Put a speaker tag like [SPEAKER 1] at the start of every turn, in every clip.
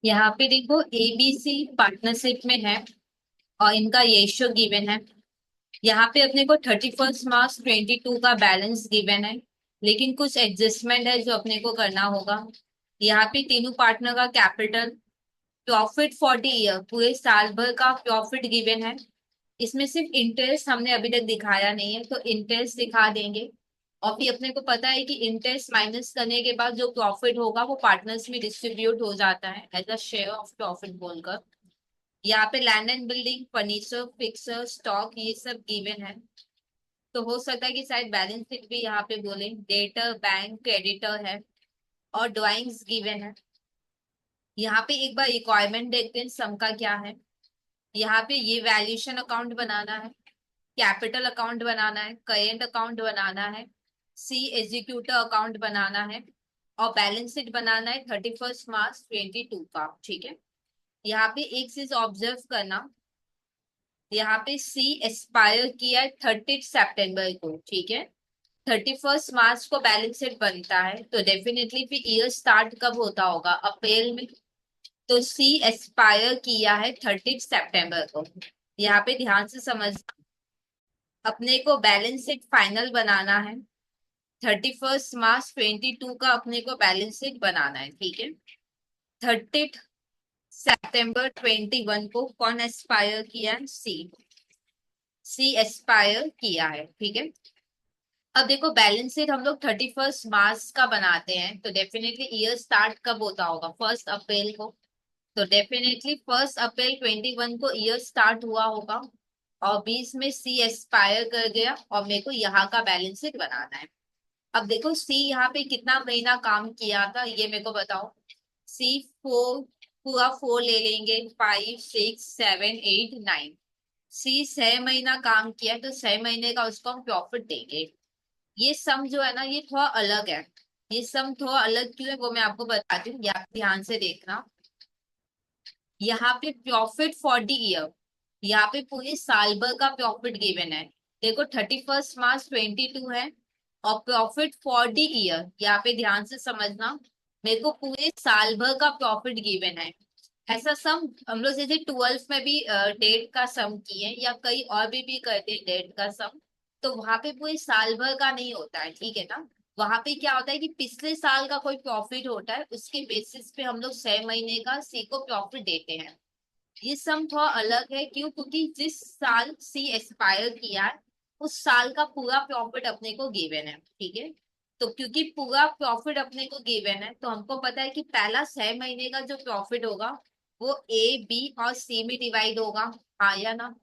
[SPEAKER 1] यहाँ पे देखो एबीसी पार्टनरशिप में है और इनका रेशियो गिवन है। यहाँ पे अपने को 31 मार्च 22 का बैलेंस गिवन है, लेकिन कुछ एडजस्टमेंट है जो अपने को करना होगा। यहाँ पे तीनों पार्टनर का capital, profit for the year पूरे साल भर का प्रॉफिट गिवन है। इसमें सिर्फ इंटरेस्ट हमने अभी तक दिखाया नहीं है, तो इंटरेस्ट दिखा देंगे। और फिर अपने को पता है कि इंटरेस्ट माइनस करने के बाद जो प्रॉफिट होगा वो पार्टनर्स में डिस्ट्रीब्यूट हो जाता है as a share of profit बोलकर। यहाँ पे land and building, furniture, fixture, stock, ये सब गिवन है। तो हो सकता है कि शायद बैलेंस शीट भी यहाँ पे बोले। डेटर, बैंक, क्रेडिटर है और ड्राइंग्स गिवन है। यहाँ पे एक बार रिक्वायरमेंट देखते हैं सम का क्या है। यहाँ पे ये वैल्यूएशन अकाउंट बनाना है, कैपिटल अकाउंट बनाना है, करेंट अकाउंट बनाना है, सी एग्जीक्यूटर अकाउंट बनाना है और बैलेंस शीट बनाना है 31 मार्च 22 का। ठीक है। यहाँ पे एक चीज ऑब्जर्व करना, यहाँ पे सी एक्सपायर किया है 30 सितंबर को। ठीक है। 31 मार्च को बैलेंस शीट बनता है, तो डेफिनेटली फिर ईयर स्टार्ट कब होता होगा? अप्रैल में। तो सी एक्सपायर किया है 30 सितंबर को। यहाँ पे ध्यान से समझ, अपने को बैलेंस शीट फाइनल बनाना है। 31 मार्च 22 का अपने को बैलेंस शीट बनाना है। ठीक है। 30 सितंबर 21 को कौन एक्सपायर किया है? सी। सी एक्सपायर किया है। ठीक है। अब देखो बैलेंस शीट हम लोग 31 मार्च का बनाते हैं, तो डेफिनेटली ईयर स्टार्ट कब होता होगा? 1 अप्रैल को। तो डेफिनेटली 1 अप्रैल 21 को ईयर स्टार्ट हुआ होगा और 20 में सी एक्सपायर कर गया और मेरे को यहाँ का बैलेंस शीट बनाना है। अब देखो सी यहाँ पे कितना महीना काम किया था ये मेरे को बताओ। सी फोर, पूरा फोर ले लेंगे, 5, 6, 7, 8, 9। सी 6 महीना काम किया है, तो 6 महीने का उसको हम प्रॉफिट देंगे। ये सम जो है ना ये थोड़ा अलग है। ये सम थोड़ा अलग क्यों है वो मैं आपको बताती हूँ, आप ध्यान से देखना। यहाँ पे प्रॉफिट फॉर द ईयर, यहाँ पे पूरे साल भर का प्रॉफिट गिवन है। देखो 31 मार्च 22 है और प्रॉफिट फॉर द ईयर, यहाँ पे ध्यान से समझना, मेरे को पूरे साल भर का प्रॉफिट गिवन है। ऐसा सम हम लोग जैसे 12 में भी डेट का सम किए या कई और भी करते हैं डेट का सम। तो वहां पे पूरे साल भर का नहीं होता है, ठीक है ना। वहां पे क्या होता है कि पिछले साल का कोई प्रॉफिट होता है, उसके बेसिस पे हम लोग 6 महीने का सी को प्रॉफिट देते हैं। ये सम थोड़ा अलग है, क्यों? क्योंकि जिस साल सी एक्सपायर किया है उस साल का पूरा प्रॉफिट अपने को गिवन है। ठीक है। तो क्योंकि पूरा प्रॉफिट अपने को गिवन है, तो हमको पता है कि पहला 6 महीने का जो प्रॉफिट होगा वो ए, बी और सी में डिवाइड होगा। हाँ या ना?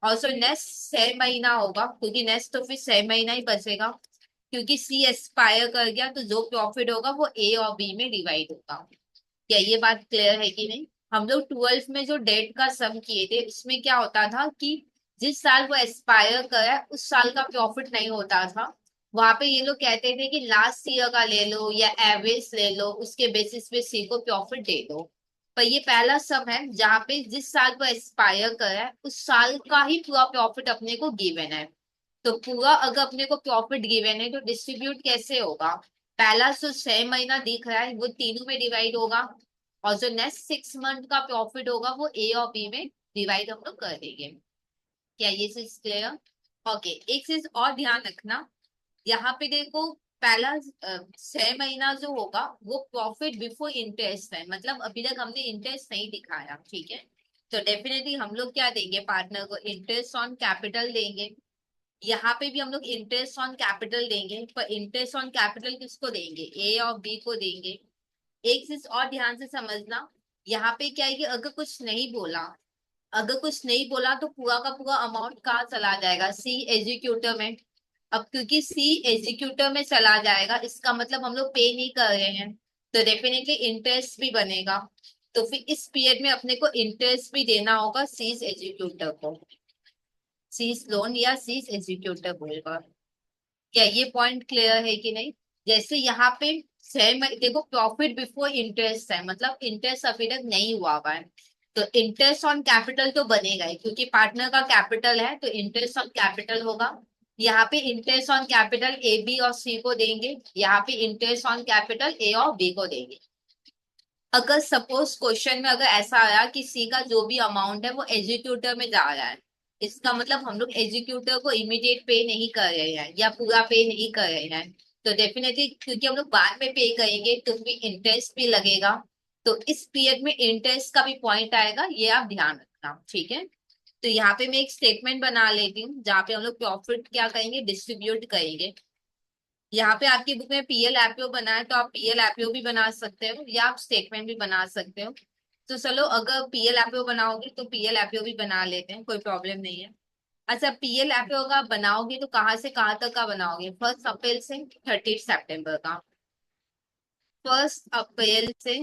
[SPEAKER 1] और सो नेक्स्ट 6 महीना होगा, क्योंकि नेक्स्ट तो फिर 6 महीना ही बचेगा, क्योंकि सी एक्सपायर कर गया, तो जो प्रॉफिट होगा वो ए और बी में डिवाइड होगा। क्या ये बात क्लियर है कि नहीं? हम लोग 12 में जो डेट का सम किए थे उसमें क्या होता था कि जिस साल वो एक्सपायर करा उस साल का प्रॉफिट नहीं होता था। वहां पे ये लोग कहते थे कि लास्ट ईयर का ले लो या एवरेज ले लो, उसके बेसिस पे सी को प्रॉफिट दे दो। पर ये पहला सम है जहाँ पे जिस साल वो एक्सपायर करा है उस साल का ही पूरा प्रॉफिट अपने को गिवन है। तो पूरा अगर अपने को प्रॉफिट गिवन है तो डिस्ट्रीब्यूट कैसे होगा? पहला जो 6 महीना दिख रहा है वो तीनों में डिवाइड होगा और जो नेक्स्ट 6 मंथ का प्रॉफिट होगा वो ए और बी में डिवाइड हम लोग कर देंगे। क्या ये चीज क्लियर? ओके। एक चीज और ध्यान रखना, यहाँ पे देखो पहला 6 महीना जो होगा वो प्रॉफिट बिफोर इंटरेस्ट है, मतलब अभी तक हमने इंटरेस्ट नहीं दिखाया। ठीक है। तो डेफिनेटली हम लोग क्या देंगे पार्टनर को? इंटरेस्ट ऑन कैपिटल देंगे। यहाँ पे भी हम लोग इंटरेस्ट ऑन कैपिटल देंगे, पर इंटरेस्ट ऑन कैपिटल किसको देंगे? ए और बी को देंगे। एक चीज और ध्यान से समझना, यहाँ पे क्या है कि अगर कुछ नहीं बोला, अगर कुछ नहीं बोला तो पूरा का पूरा अमाउंट कहाँ चला जाएगा? सी एग्जीक्यूटर में। अब क्योंकि सी एग्जीक्यूटर में चला जाएगा इसका मतलब हम लोग पे नहीं कर रहे हैं, तो डेफिनेटली इंटरेस्ट भी बनेगा। तो फिर इस पीरियड में अपने को इंटरेस्ट भी देना होगा सीज एग्जीक्यूटर को। सीज लोन या सीज एग्जीक्यूटर बोलकर। क्या ये पॉइंट क्लियर है कि नहीं? जैसे यहाँ पे देखो प्रॉफिट बिफोर इंटरेस्ट है, मतलब इंटरेस्ट अभी तक नहीं हुआ है, तो इंटरेस्ट ऑन कैपिटल तो बनेगा ही, क्योंकि पार्टनर का कैपिटल है तो इंटरेस्ट ऑन कैपिटल होगा। यहाँ पे interest on capital A, B और सी को देंगे, यहाँ पे इंटरेस्ट ऑन कैपिटल ए और बी को देंगे। अगर सपोज क्वेश्चन में अगर ऐसा आया कि सी का जो भी अमाउंट है वो एग्जीक्यूटर में जा रहा है, इसका मतलब हम लोग एग्जीक्यूटर को इमीडिएट पे नहीं कर रहे हैं या पूरा पे नहीं कर रहे हैं, तो डेफिनेटली क्योंकि हम लोग बाद में पे करेंगे तो भी इंटरेस्ट भी लगेगा, तो इस पीरियड में इंटरेस्ट का भी पॉइंट आएगा, ये आप ध्यान रखना, ठीक है। तो यहाँ पे मैं एक स्टेटमेंट बना लेती हूँ जहाँ पे हम लोग प्रॉफिट क्या करेंगे, डिस्ट्रीब्यूट करेंगे। यहाँ पे आपकी बुक में पीएल एपीओ बना है तो आप पीएल एपीओ भी बना सकते हो या आप स्टेटमेंट भी बना सकते हो। तो चलो अगर पीएल एपीओ बनाओगे तो पीएल एपीओ भी बना लेते हैं, कोई प्रॉब्लम नहीं है। अच्छा, पीएल एपीओ का बनाओगे तो कहाँ से कहाँ तक का बनाओगे, 1 अप्रैल से 30 सितंबर का, 1 अप्रैल से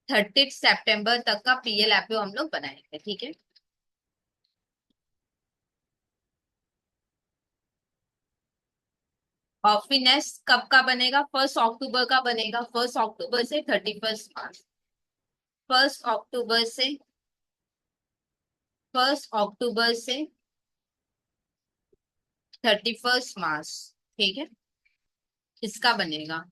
[SPEAKER 1] 30 सितंबर तक का पीएल एपीओ हम लोग बनाएंगे, ठीक है। और फिनेस कब का बनेगा, 1 अक्टूबर का बनेगा, 1 अक्टूबर से 31 मार्च, 1 अक्टूबर से 31 मार्च, ठीक है, इसका बनेगा।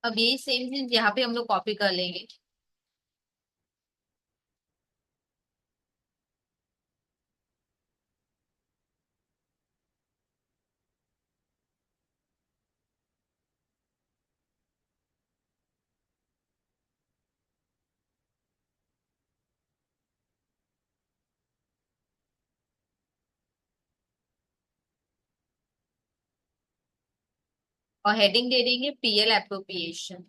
[SPEAKER 1] अब यही सेम चीज यहाँ पे हम लोग कॉपी कर लेंगे। और हेडिंग दे देंगे PL appropriation.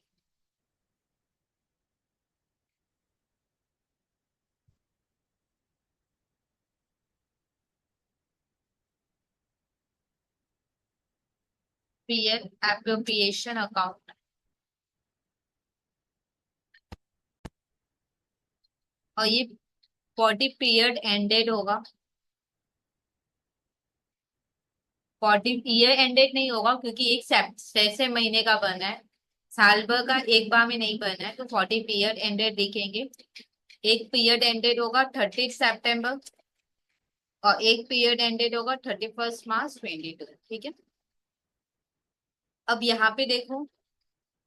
[SPEAKER 1] PL appropriation account. और ये बॉडी पीरियड एंडेड होगा, बॉडी ईयर एंडेड नहीं होगा क्योंकि एक 6 महीने का बना है, साल भर का एक बार में नहीं बना है, तो 40 पीरियड एंडेड लिखेंगे। एक पीरियड एंडेड होगा 30 सितंबर, और एक पीरियड एंडेड होगा 31 मार्च 2022, ठीक है। अब यहाँ पे देखो,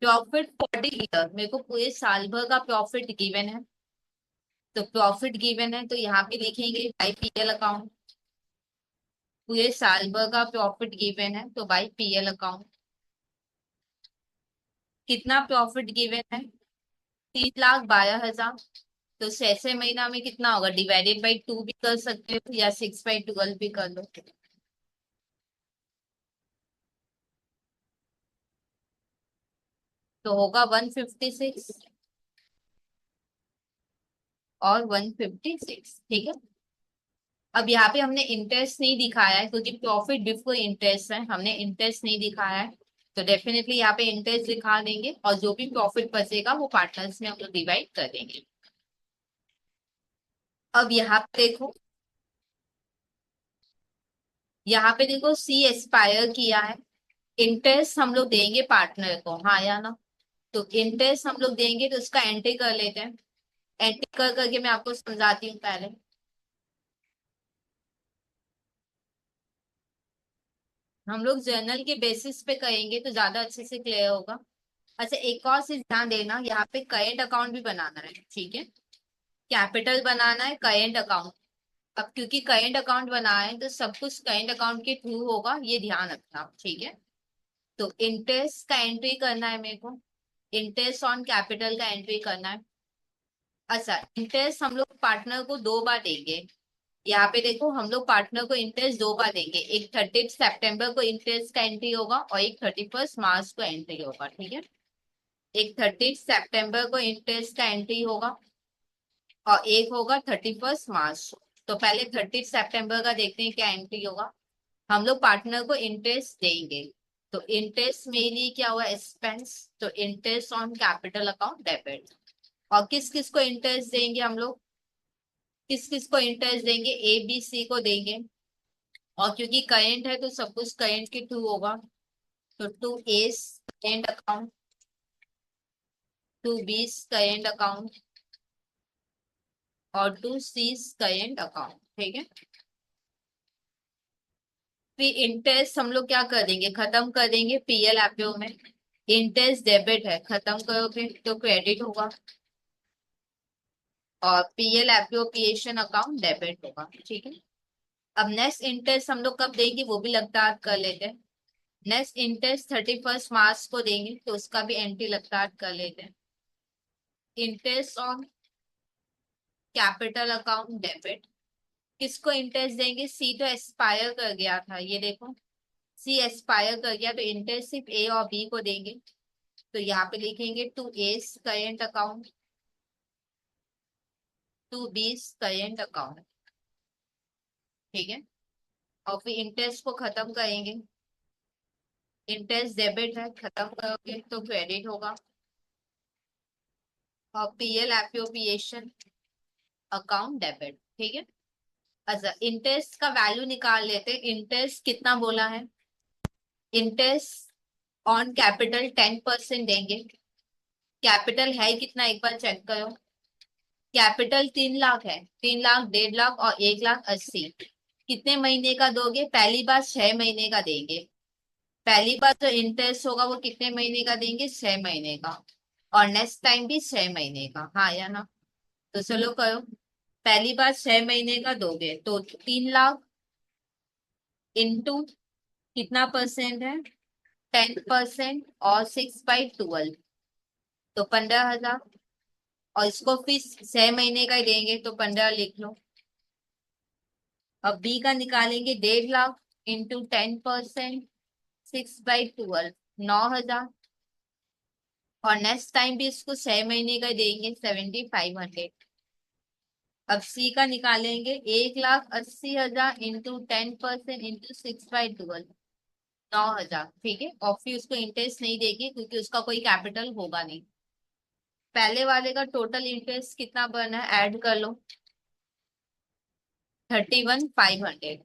[SPEAKER 1] प्रॉफिट फॉर द ईयर, मेरे को पूरे साल भर का प्रॉफिट गिवन है, तो प्रॉफिट गिवन है तो यहाँ पे लिखेंगे बाई पीएल अकाउंट। पूरे साल भर का प्रॉफिट गिवन है तो बाई पीएल अकाउंट। कितना प्रॉफिट गिवन है, 3,12,000, तो 6 महीना में कितना होगा, डिवाइडेड बाई 2 भी कर सकते हो या 6/12 भी कर लो, तो होगा 156 और 156, ठीक है। अब यहाँ पे हमने इंटरेस्ट नहीं दिखाया है क्योंकि प्रॉफिट बिफोर इंटरेस्ट है, हमने इंटरेस्ट नहीं दिखाया है, तो डेफिनेटली यहाँ पे इंटरेस्ट दिखा देंगे और जो भी प्रॉफिट बचेगा वो पार्टनर्स में हम लोग डिवाइड कर देंगे। अब यहाँ पे देखो सी एक्सपायर किया है, इंटरेस्ट हम लोग देंगे पार्टनर को, हाँ या ना, तो इंटरेस्ट हम लोग देंगे तो उसका एंट्री कर लेते हैं। एंट्री कर करके मैं आपको समझाती हूँ पहले। हम लोग जर्नल के बेसिस पे करेंगे तो ज्यादा अच्छे से क्लियर होगा। अच्छा, एक और चीज ध्यान देना, यहाँ पे करेंट अकाउंट भी बनाना है, ठीक है, कैपिटल बनाना है करेंट अकाउंट। अब क्योंकि करेंट अकाउंट बना है तो सब कुछ करेंट अकाउंट के थ्रू होगा, ये ध्यान रखना, ठीक है। तो इंटरेस्ट का एंट्री करना है मेरे को, इंटरेस्ट ऑन कैपिटल का एंट्री करना है। अच्छा, इंटरेस्ट हम लोग पार्टनर को 2 बार देंगे। यहाँ पे देखो हम लोग पार्टनर को इंटरेस्ट 2 बार देंगे, एक 30 सितंबर को इंटरेस्ट का एंट्री होगा और एक 31 मार्च को एंट्री होगा, ठीक है। एक 30 सितंबर को इंटरेस्ट का एंट्री होगा और एक होगा 31 मार्च। तो पहले 30 सितंबर का देखते हैं क्या एंट्री होगा। हम लोग पार्टनर को इंटरेस्ट देंगे, तो इंटरेस्ट मेरे लिए क्या हुआ, एक्सपेंस, तो interest on capital account debit. और किस किस को इंटरेस्ट देंगे हम लोग, किस किस को इंटरेस्ट देंगे, ए बी सी को देंगे। और क्योंकि करेंट है तो सब कुछ करेंट के थ्रू होगा, तो to A's current account, to B's current account, और टू सीज करेंट अकाउंट। ठीक है, फिर इंटरेस्ट हम लोग क्या कर देंगे, खत्म कर देंगे पीएल एपीओ में। इंटरेस्ट डेबिट है, खत्म करोगे तो क्रेडिट होगा, और पीएल एप्रोप्रिएशन अकाउंट डेबिट होगा। ठीक है, अब नेक्स्ट इंटरेस्ट हम लोग कब देंगे वो भी लगातार कर लेते हैं। नेक्स्ट इंटरेस्ट 31 मार्च को देंगे, तो उसका भी एंट्री लगातार कर लेते हैं। Interest on capital account debit, किसको इंटरेस्ट देंगे, सी तो एक्सपायर कर गया था, ये देखो सी एक्सपायर कर गया, तो इंटरेस्ट सिर्फ ए और बी को देंगे। तो यहाँ पे लिखेंगे to A's current account, to B's current account. ठीक है, और फिर इंटरेस्ट को खत्म करेंगे। इंटरेस्ट डेबिट है, खत्म करोगे तो क्रेडिट होगा, और पीएल एप्रोप्रिएशन अकाउंट डेबिट। ठीक है, अच्छा इंटरेस्ट का वैल्यू निकाल लेते हैं। इंटरेस्ट कितना बोला है, इंटरेस्ट ऑन कैपिटल 10% देंगे। कैपिटल है कितना एक बार चेक करो, कैपिटल 3 लाख है, 3 लाख, 1.5 लाख और 1,80,000। कितने महीने का दोगे, पहली बार 6 महीने का देंगे। पहली बार जो इंटरेस्ट होगा वो कितने महीने का देंगे, 6 महीने का, और नेक्स्ट टाइम भी 6 महीने का, हाँ या ना। तो चलो करो, पहली बार 6 महीने का दोगे तो 3 लाख इंटू कितना परसेंट है, 10%, और 6/12, तो 15,000। और इसको फिर 6 महीने का ही देंगे तो 15 लिख लो। अब बी का निकालेंगे, 1.5 लाख इंटू 10%, 6/12, 9,000। और नेक्स्ट टाइम भी इसको 6 महीने का ही देंगे, 7,500। अब सी का निकालेंगे, 1,80,000 इंटू 10% इंटू 6/12, 9,000। ठीक है, और फिर उसको इंटरेस्ट नहीं देगी क्योंकि उसका कोई कैपिटल होगा नहीं। पहले वाले का टोटल इंटरेस्ट कितना बना है, ऐड कर लो, 31,500।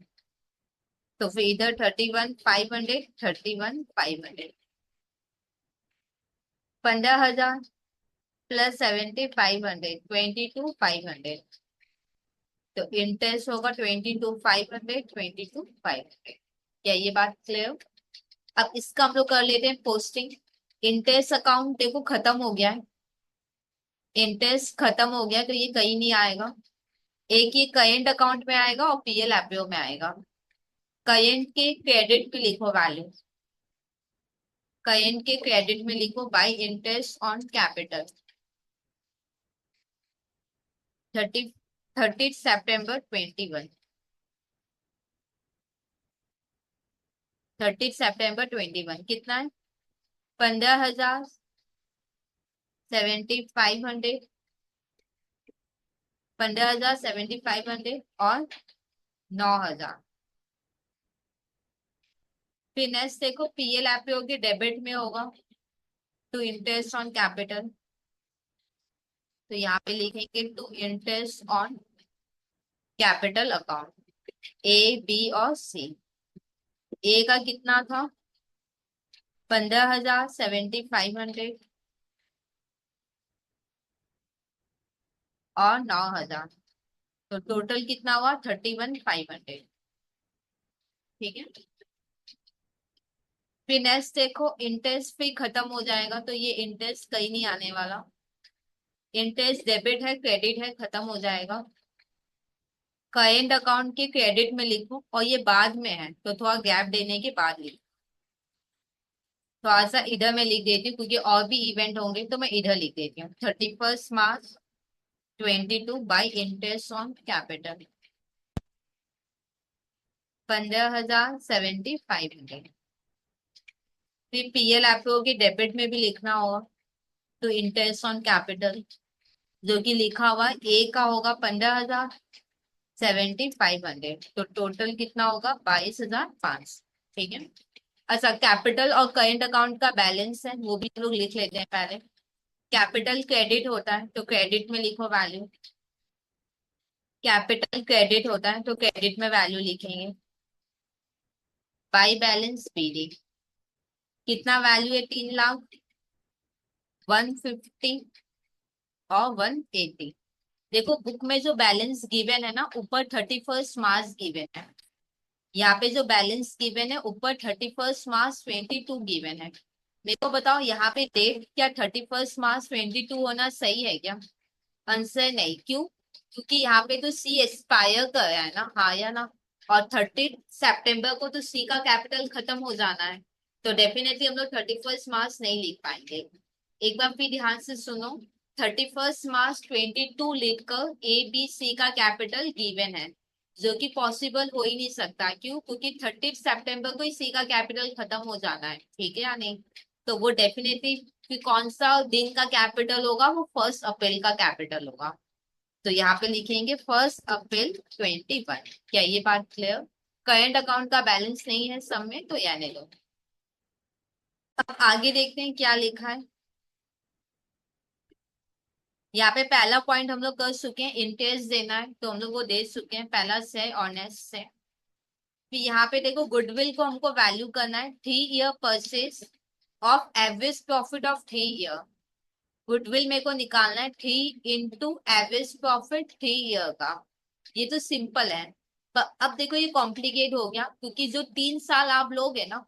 [SPEAKER 1] तो फिर इधर 31,500, 31,500, 15,000 प्लस 7,500, 22,500। तो इंटरेस्ट होगा 22,500, 22,500। क्या ये बात क्लियर। अब इसका हम लोग कर लेते हैं पोस्टिंग। इंटरेस्ट अकाउंट देखो खत्म हो गया है, इंटरेस्ट खत्म हो गया तो ये कहीं नहीं आएगा। एक ये करेंट अकाउंट में आएगा और पीएल एपीओ में आएगा। करेंट के क्रेडिट पे लिखो वैल्यू, करेंट के क्रेडिट में लिखो बाय इंटरेस्ट ऑन कैपिटल। 30 30 सितंबर 21, 30 सितंबर 21 कितना है, 15,000, 7,500, 15,000, 7,500 और 9,000। फिर नेक्स्ट देखो पीएल एपीओ के डेबिट में होगा टू इंटरेस्ट ऑन कैपिटल, तो यहाँ पे लिखेंगे to interest on capital account, A B और सी। ए का कितना था, 15,000, 7,500 और 9,000, तो टोटल कितना हुआ, 31,500। ठीक है, फिर नेक्स्ट देखो इंटरेस्ट भी खत्म हो जाएगा तो ये इंटरेस्ट कहीं नहीं आने वाला। इंटरेस्ट डेबिट है, क्रेडिट है, खत्म हो जाएगा। करेंट अकाउंट के क्रेडिट में लिखो, और ये बाद में है तो थोड़ा गैप देने के बाद लिखो। थोड़ा सा इधर मैं लिख देती हूँ क्योंकि और भी इवेंट होंगे, तो मैं इधर लिख देती हूँ 31 मार्च 22 बाई इंटरेस्ट ऑन कैपिटल, 15,000, 7,500। फिर पीएल आपको की डेबिट में भी लिखना होगा, तो इंटरेस्ट ऑन कैपिटल जो कि लिखा हुआ ए का होगा 15,000, 7,500, तो टोटल कितना होगा, 22,500। ठीक है, अच्छा कैपिटल और करेंट अकाउंट का बैलेंस है वो भी हम लोग लिख लेते हैं पहले। कैपिटल क्रेडिट होता है तो क्रेडिट में लिखो वैल्यू, कैपिटल क्रेडिट होता है तो क्रेडिट में वैल्यू लिखेंगे, बाई बैलेंस पीडी। कितना वैल्यू है, 3 लाख, 150 और 180। देखो बुक में जो बैलेंस गिवन है ना, ऊपर 31 मार्च गिवन है। यहाँ पे जो बैलेंस गिवन है ऊपर 31 मार्च 22 गिवन है। मेरे को बताओ यहाँ पे डेट क्या 31 मार्च 22 होना सही है क्या? आंसर नहीं, क्यों? क्योंकि यहाँ पे तो सी एक्सपायर कर रहा है ना, हाँ या ना? और 30 सितंबर को तो सी का कैपिटल खत्म हो जाना है। तो डेफिनेटली हम लोग 31 मार्च नहीं लिख पाएंगे। एक बार फिर ध्यान से सुनो। 31 मार्च 22 लिखकर ए बी सी का कैपिटल गिवन है, जो कि पॉसिबल हो ही नहीं सकता। क्यों? क्योंकि 30 सितंबर को ही सी का कैपिटल खत्म हो जाना है, ठीक है या नहीं? तो वो डेफिनेटली कि कौन सा दिन का कैपिटल होगा, वो 1 अप्रैल का कैपिटल होगा। तो यहाँ पे लिखेंगे 1 अप्रैल 21। क्या ये बात क्लियर? करंट अकाउंट का बैलेंस नहीं है सब में, तो यानी लो। अब आगे देखते हैं क्या लिखा है। यहाँ पे पहला पॉइंट हम लोग कर चुके हैं, इंटरेस्ट देना है, तो हम लोग वो दे चुके हैं। पहला से ऑनेस्ट से। फिर यहाँ पे देखो गुडविल को हमको वैल्यू करना है 3 year purchase of average profit of 3 year. Goodwill मेरे को निकालना है 3 इंटू एवरेज प्रॉफिट 3 ईयर का। ये तो सिंपल है। पर अब देखो ये कॉम्प्लिकेट हो गया, क्योंकि जो 3 साल आप लोगे ना,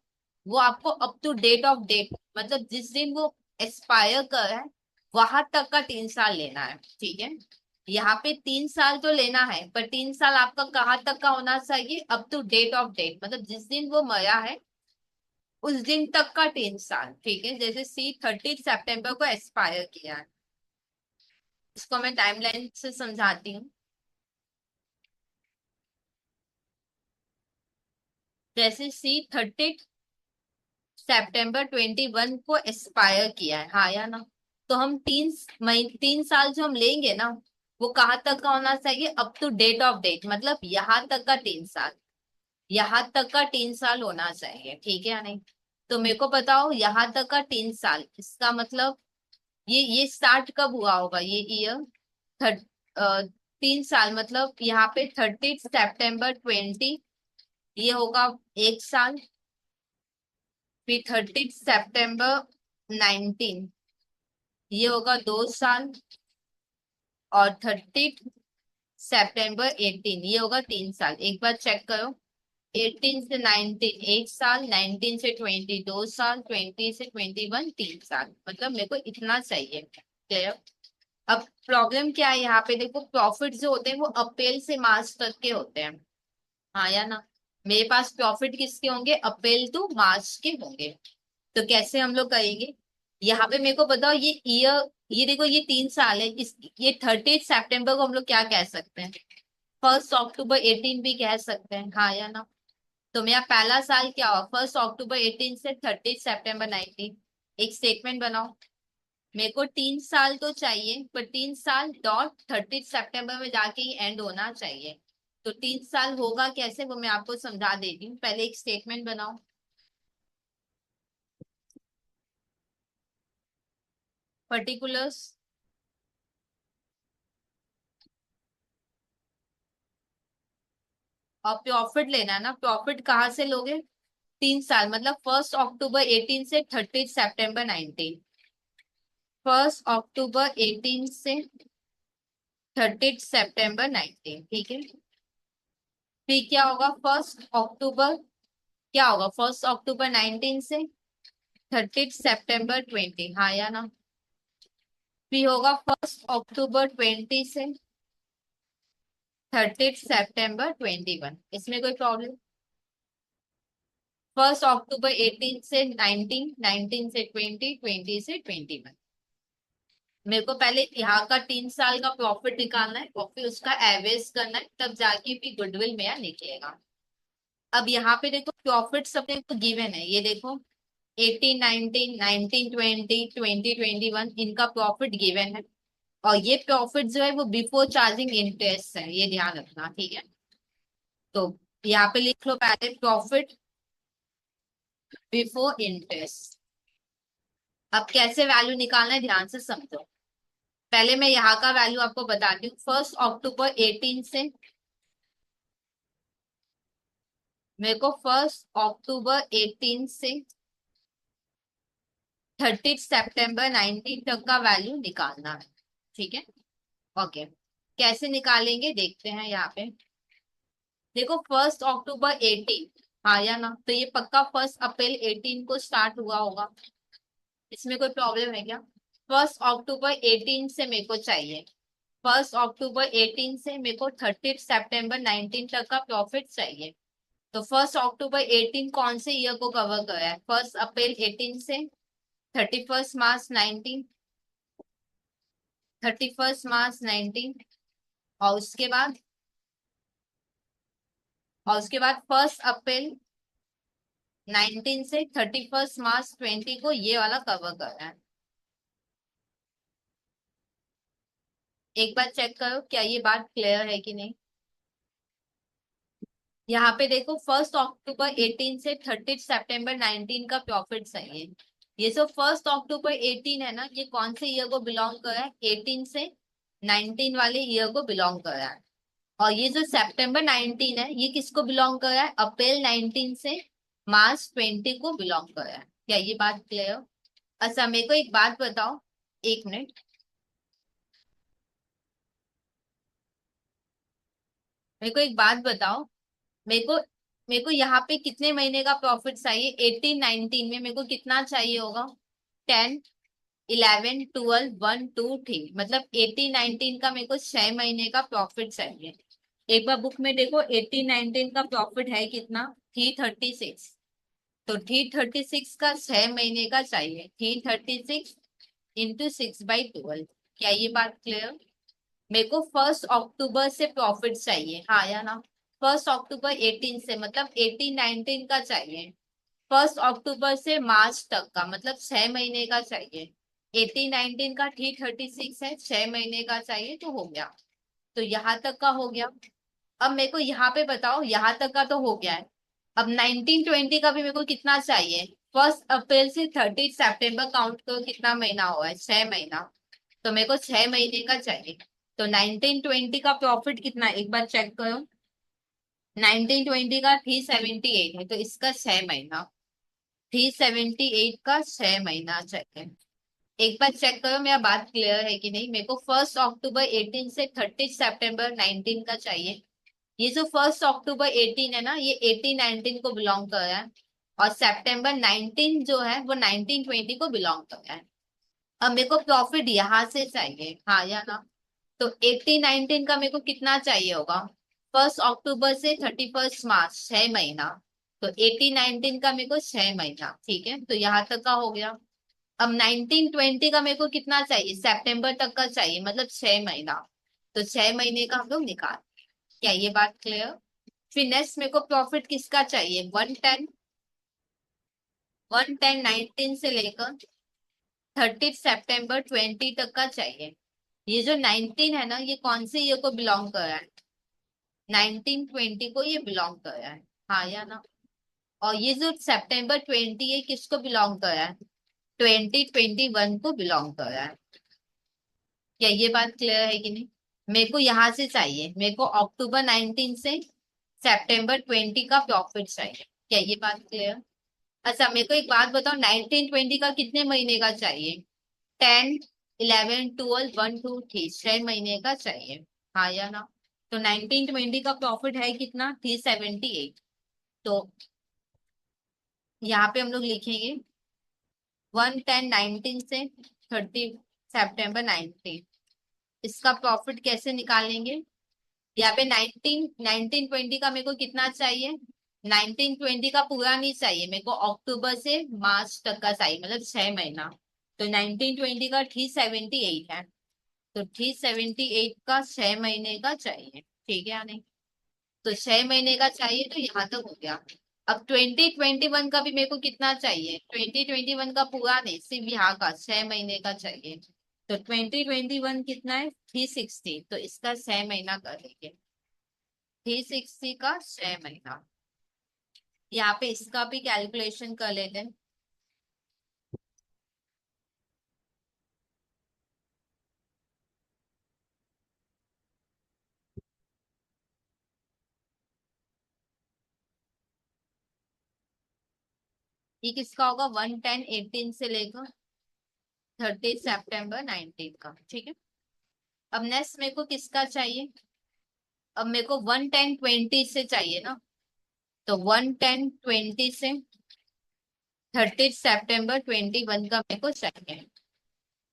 [SPEAKER 1] वो आपको up to date of date, मतलब जिस दिन वो एक्सपायर कर रहा है वहां तक का 3 साल लेना है, ठीक है? यहाँ पे 3 साल तो लेना है, पर 3 साल आपका कहाँ तक का होना चाहिए? Up to date of date, मतलब जिस दिन वो मरा है उस दिन तक का 3 साल, ठीक है? जैसे सी 30 सितंबर को एक्सपायर किया है। इसको मैं टाइमलाइन से समझाती हूँ। जैसे सी 30 सितंबर 21 को एक्सपायर किया है, हाँ या ना? तो हम 3 साल जो हम लेंगे ना, वो कहाँ तक का होना चाहिए? Up to date of date, मतलब यहाँ तक का 3 साल। यहाँ तक का 3 साल होना चाहिए, ठीक है या नहीं? तो मेरे को बताओ यहाँ तक का 3 साल, इसका मतलब ये स्टार्ट कब हुआ होगा ये ईयर? थर्ट 3 साल मतलब यहाँ पे 30 सितंबर 20, ये होगा 1 साल। फिर 30 सितंबर 19, ये होगा 2 साल। और 30 सितंबर 18, ये होगा 3 साल। एक बार चेक करो। 18 से 19 1 साल, 19 से 20 2 साल, 20 से 21 3 साल, मतलब मेरे को इतना चाहिए। क्लियर? अब प्रॉब्लम क्या है यहाँ पे? देखो प्रॉफिट जो होते हैं वो अप्रैल से मार्च तक के होते हैं, हाँ या ना? मेरे पास प्रॉफिट किसके होंगे? अप्रैल टू मार्च के होंगे। तो कैसे हम लोग करेंगे? यहाँ पे मेरे को बताओ ये ईयर, ये देखो ये 3 साल है, इस ये 30 सितंबर को हम लोग क्या कह सकते हैं? 1 अक्टूबर 18 भी कह सकते हैं, हाँ या ना? तो मेरा पहला साल क्या हुआ? 1 अक्टूबर 18 से 30 सितंबर 19। एक स्टेटमेंट बनाओ। मेरे को 3 साल तो चाहिए, पर 3 साल डॉट 30 सितंबर में जाके ही एंड होना चाहिए। तो 3 साल होगा कैसे, वो मैं आपको समझा देती हूँ। पहले एक स्टेटमेंट बनाओ। पर्टिकुलर्स। और प्रॉफिट लेना है ना, प्रॉफिट कहाँ से लोगे? 3 साल मतलब 1 अक्टूबर 18 से 30 सितंबर 19। 1 अक्टूबर 18 से 30 सितंबर 19, ठीक है? फिर क्या होगा? 1 अक्टूबर, क्या होगा 1 अक्टूबर 19 से 30 सितंबर 20, हाँ या ना? फिर होगा 1 अक्टूबर 20 से 30 सितंबर 21। इसमें कोई प्रॉब्लम? 1 अक्टूबर 18 से 19, 19 से 20, 20 से 21। मेरे को पहले यहाँ का 3 साल का प्रॉफिट निकालना है और फिर उसका एवरेज करना है, तब जाके भी गुडविल मेरा निकलेगा। अब यहाँ पे देखो प्रॉफिट सबने तो गिवन है, ये देखो 18 19 19 20 20 21 इनका प्रॉफिट गिवन है। और ये प्रॉफिट जो है वो बिफोर चार्जिंग इंटरेस्ट है, ये ध्यान रखना, ठीक है? तो यहाँ पे लिख लो पहले प्रॉफिट बिफोर इंटरेस्ट। अब कैसे वैल्यू निकालना है ध्यान से समझो। पहले मैं यहाँ का वैल्यू आपको बताती हूँ। 1 अक्टूबर 18 से मेरे को 1 अक्टूबर 18 से 30 सितंबर 19 तक का वैल्यू निकालना है, ठीक है? ओके। कैसे निकालेंगे देखते हैं यहाँ पे। देखो 1 अक्टूबर 18, हाँ या ना, तो ये पक्का 1 अप्रैल 18 को स्टार्ट हुआ होगा। इसमें कोई प्रॉब्लम है क्या? 1 अक्टूबर 18 से मेरे को चाहिए। 1 अक्टूबर 18 से मेरे को 30 सितंबर 19 तक का प्रॉफिट चाहिए। तो 1 अक्टूबर 18 कौन से ईयर को कवर कर रहा है? 1 अप्रैल 18 से 31 मार्च 19, 31 मार्च 19, और उसके बाद, और उसके बाद 1 अप्रैल 19 से 31 मार्च 20 को ये वाला कवर कर रहा है। एक बार चेक करो क्या ये बात क्लियर है कि नहीं। यहाँ पे देखो 1 अक्टूबर 18 से 30 सितंबर 19 का प्रॉफिट चाहिए। ये जो 1 अक्टूबर 18 है ना, ये कौन से ईयर को बिलोंग कर रहा है? 18 से 19 वाले ईयर को बिलोंग कर रहा है। और ये जो September 19 है, ये किसको बिलोंग कर रहा है? अप्रैल 19 से March 20 को बिलोंग कर रहा है। क्या ये बात क्लियर? अच्छा मेरे को एक बात बताओ, 1 मिनट। मेरे को एक बात बताओ, मेरे को मेरे को यहाँ पे कितने महीने का प्रॉफिट चाहिए? 18 19 में मेरे को कितना चाहिए होगा? 10 11 12 1 2 3, मतलब 18 19 का मेरे को 6 महीने का प्रॉफिट चाहिए। एक बार बुक में देखो 18 19 का प्रॉफिट है कितना? 336। तो 336 का 6 महीने का चाहिए। 336 × 6/12। क्या ये बात क्लियर? मेरे को 1 अक्टूबर से प्रॉफिट चाहिए, हाँ या ना? 1 अक्टूबर 18 से, मतलब 18 19 का चाहिए। 1 अक्टूबर से मार्च तक का, मतलब 6 महीने का चाहिए। 18 19 का 336 है, 6 महीने का चाहिए, तो हो गया। तो यहाँ तक का हो गया। अब मेरे को यहाँ पे बताओ, यहाँ तक का तो हो गया है। अब 19 20 का भी मेरे को कितना चाहिए? 1 अप्रैल से 30 सितंबर काउंट करो, कितना महीना हुआ है? 6 महीना। तो मेरे को 6 महीने का चाहिए। तो 19 20 का प्रॉफिट कितना है? एक बार चेक करो। 19 20 का 378 है, तो इसका 6 महीना। 378 का 6 महीना चाहिए। एक बार चेक करो मेरा बात क्लियर है कि नहीं। मेरे को 1 अक्टूबर 18 से 30 सितंबर 19 का चाहिए। ये जो 1 अक्टूबर 18 है ना, ये 18 19 को बिलोंग कर रहा है। और September 19 जो है वो 19 20 को बिलोंग कर रहा है। अब मेरे को प्रॉफिट यहाँ से चाहिए, हाँ या ना? तो 18 19 का मेरे को कितना चाहिए होगा? 1 अक्टूबर से 31 मार्च, 6 महीना। तो 18 19 का मेरे को 6 महीना, ठीक है, तो यहाँ तक का हो गया। अब 19 20 का मेरे को कितना चाहिए? सितंबर तक का चाहिए, मतलब 6 महीना। तो 6 महीने का हम लोग निकाल। क्या ये बात क्लियर? फिर नेक्स्ट मेरे को प्रॉफिट किसका चाहिए? 110 से लेकर 30 सितंबर 20 तक का चाहिए। ये जो 19 है ना, ये कौन से ईयर को बिलोंग कर रहा है? 19 20 को ये बिलोंग कर रहा है, हाँ या ना? और ये जो September 20 है, किसको बिलोंग कर रहा है? 2021 को बिलोंग कर रहा है। क्या ये बात क्लियर है कि नहीं? मेरे को यहाँ से चाहिए, मेरे को October 19 से September 20 का प्रॉफिट चाहिए। क्या ये बात क्लियर? अच्छा मेरे को एक बात बताओ, 19 20 का कितने महीने का चाहिए? 10 11 12 1 2 3, 6 महीने का चाहिए, हाँ या ना? तो 19 20 का प्रॉफिट है कितना? 378। तो यहाँ पे हम लोग लिखेंगे 110 19 से 30 सितंबर 19। इसका प्रॉफिट कैसे निकालेंगे? यहाँ पे 19 का मेरे को कितना चाहिए? 19 का पूरा नहीं चाहिए मेरे को, अक्टूबर से मार्च तक का चाहिए, मतलब 6 महीना। तो 19 का 378 है। तो 378 का 6 महीने का चाहिए, ठीक है या नहीं? तो 6 महीने का चाहिए, तो यहाँ तक हो गया। अब 2021 का भी मेरे को कितना चाहिए? 2021 का पूरा नहीं, सिर्फ यहाँ का 6 महीने का चाहिए। तो 2021 कितना है? 360, तो इसका 6 महीना कर देंगे। 360 का 6 महीना। यहाँ पे इसका भी कैलकुलेशन कर लेते हैं। ये किसका होगा? 110 18 से लेकर 30 सितंबर 19 का, ठीक है। अब नेक्स्ट मेरे को किसका चाहिए? अब मेरे को 11020 से चाहिए ना, तो 11020 से 30 सितंबर 2021 का मेरे को चाहिए।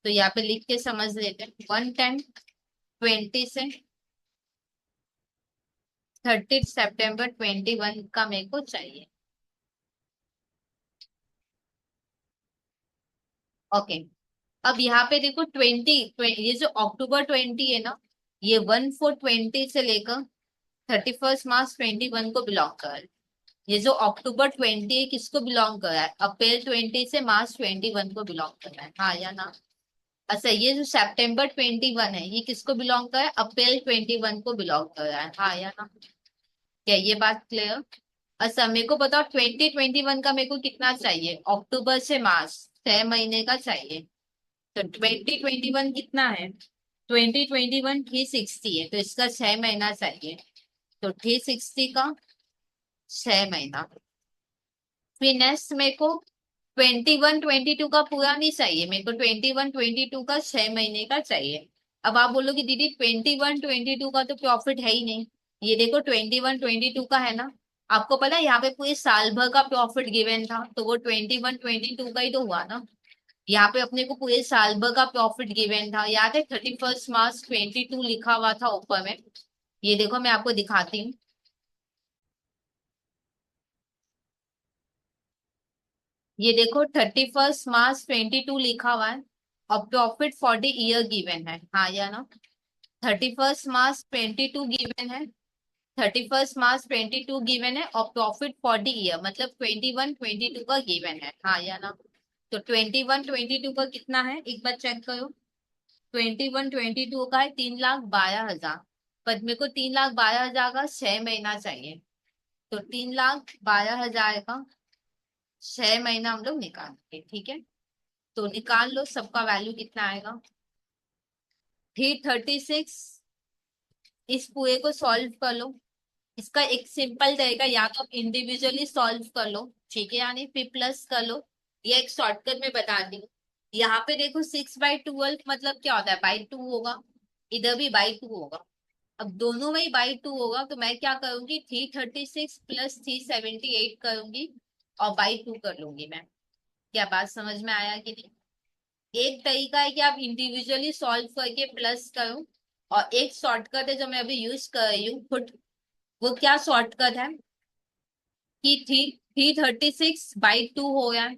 [SPEAKER 1] तो यहाँ पे लिख के समझ लेते हैं, 11020 से 30 सितंबर 2021 का मेरे को चाहिए। ओके। अब यहाँ पे देखो 20, ये जो अक्टूबर 20 है ना, ये 1420 से लेकर 31 मार्च 2021 को बिलोंग कर रहा है। ये जो अक्टूबर 20 है किसको बिलोंग कर रहा है? अप्रैल 20 से मार्च 21 को बिलोंग कर रहा है, हाँ या ना? अच्छा, ये जो September 21 है ये किसको बिलोंग कर रहा है? अप्रैल 21 को बिलोंग कर रहा है, हाँ या ना? क्या ये बात क्लियर? अच्छा, मेरे को बताओ 2021 का मेरे को कितना चाहिए? अक्टूबर से मार्च 6 महीने का चाहिए। तो 2021 कितना है? 2021 360 है, तो इसका 6 महीना चाहिए। तो 360 का 6 महीना। फिर नेक्स्ट मेरे को 21-22 का पूरा नहीं चाहिए, मेरे को 21-22 का 6 महीने का चाहिए। अब आप बोलोगे दीदी 21-22 का तो प्रॉफिट है ही नहीं। ये देखो 21-22 का है ना, आपको पता है यहाँ पे पूरे साल भर का प्रॉफिट गिवन था, तो वो 21-22 का ही तो हुआ ना। यहाँ पे अपने को पूरे साल भर का प्रॉफिट गिवन था, याद है? 31 मार्च 2022 लिखा हुआ था ऊपर में। ये देखो मैं आपको दिखाती हूँ। ये देखो 31 मार्च 2022 लिखा हुआ है, और profit for the year given है, हाँ या ना? 31 मार्च 2022 गिवन है, 31 मार्च 2022 गिवन है, और प्रॉफिट फॉर द ईयर मतलब 21-22 का गिवन है, हाँ या ना? तो 21-22 का कितना है एक बार चेक करो। 21-22 का है 3,12,000। पर मेरे को 3,12,000 का 6 महीना चाहिए। तो 3,12,000 का 6 महीना हम लोग निकालेंगे, ठीक है? तो निकाल लो, सबका वैल्यू कितना आएगा? 336। इस पूरे को सॉल्व कर लो। इसका एक सिंपल तरीका, या तो आप इंडिविजुअली सॉल्व कर लो, ठीक है, यानी फिर प्लस कर लो। ये एक शॉर्टकट में बता दी हूँ। यहाँ पे देखो 6/12 मतलब क्या होता है? बाई 2 होगा। इधर भी बाई 2 होगा। अब दोनों में ही बाई 2 होगा, तो मैं क्या करूंगी? 336 प्लस 378 करूंगी, और बाई 2 कर लूंगी मैं। क्या बात समझ में आया कि नहीं? एक तरीका है कि आप इंडिविजुअली सॉल्व करके प्लस करो, और एक शॉर्टकट है जो मैं अभी यूज कर रही हूँ खुद। वो क्या शॉर्टकट है कि 336/2 हो गया है,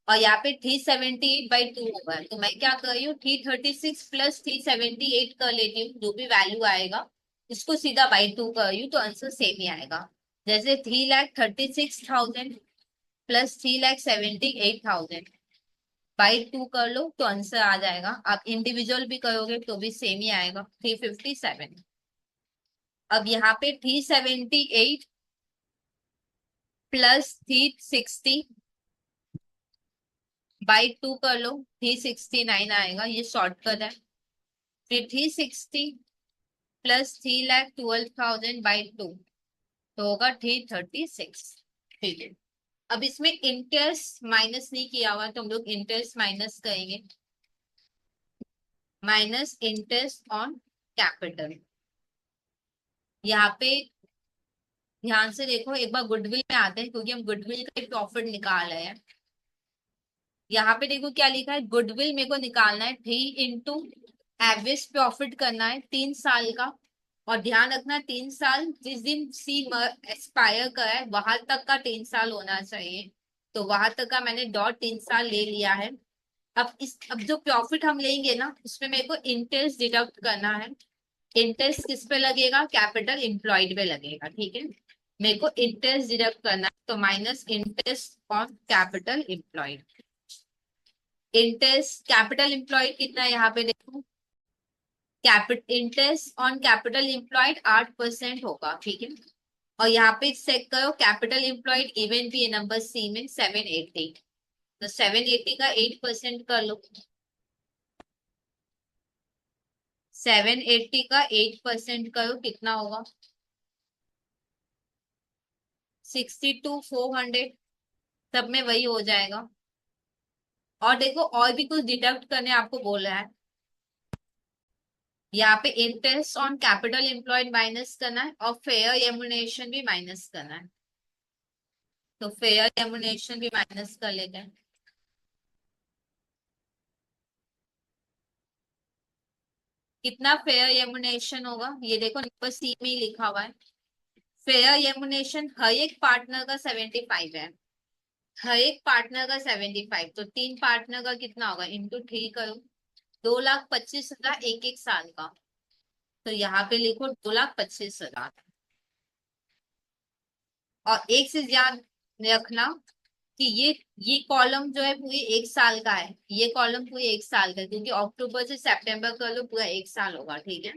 [SPEAKER 1] और यहाँ पे 378/2 हो गया है, तो मैं क्या कर रही हूँ? 336 प्लस 378 कर लेती हूँ, जो भी वैल्यू आएगा इसको सीधा बाई 2 कर रही हूँ, तो आंसर सेम ही आएगा। जैसे 3,36,000 प्लस 3,78,000 बाई 2 कर लो तो आंसर आ जाएगा। आप इंडिविजुअल भी करोगे तो भी सेम ही आएगा, 357। अब यहाँ पे 378 प्लस 360 बाई 2 कर लो, 369 आएगा, ये शॉर्टकट है। फिर 360 प्लस 3,12,000/2, तो होगा 336। ठीक है। अब इसमें इंटरेस्ट माइनस नहीं किया हुआ, तो हम लोग इंटरेस्ट माइनस करेंगे। Minus interest on capital. यहाँ पे ध्यान से देखो, एक बार गुडविल में आते हैं, क्योंकि हम गुडविल का एक प्रॉफिट निकाल रहे हैं। यहाँ पे देखो क्या लिखा है, गुडविल मेरे को निकालना है 3 एवरेज प्रॉफिट करना है 3 साल का। और ध्यान रखना 3 साल जिस दिन सी एक्सपायर का है वहां तक का 3 साल होना चाहिए। तो वहां तक का मैंने डॉट 3 साल ले लिया है। अब जो प्रॉफिट हम लेंगे ना उसमें मेरे को इंटरेस्ट डिडक्ट करना है। इंटरेस्ट किस पे लगेगा? कैपिटल एम्प्लॉयड पे लगेगा, ठीक है। मेरे को इंटरेस्ट डिडक्ट करना है, तो minus interest on capital employed. Interest capital employed कितना है यहाँ पे देखो। इंटरेस्ट ऑन कैपिटल एम्प्लॉयड 8% होगा, ठीक है। और यहाँ पे चेक करो, कैपिटल एम्प्लॉयड इवन भी है नंबर सी में 780। तो 780 का 8% कर लो। 780 का 8% करो, कितना होगा? 62,400। सब में वही हो जाएगा। और देखो और भी कुछ डिडक्ट करने आपको बोला है। यहाँ पे interest on capital employed minus करना है और फेयर रेम्युनरेशन भी माइनस करना है। तो फेयर रेम्युनरेशन भी माइनस कर लेते हैं। कितना फेयर रेम्युनरेशन होगा ये देखो, नंबर सी में ही लिखा हुआ है। फेयर रेम्युनरेशन हर एक पार्टनर का 75 है। हर एक पार्टनर का 75, तो तीन पार्टनर का कितना होगा, इंटू 3 करो। 2,25,000 एक एक साल का। तो यहाँ पे लिखो 2,25,000। और एक चीज याद रखना कि ये कॉलम जो है पूरी एक साल का है, ये कॉलम पूरी एक साल का है, क्योंकि अक्टूबर से सितंबर कर लो पूरा एक साल होगा, ठीक है।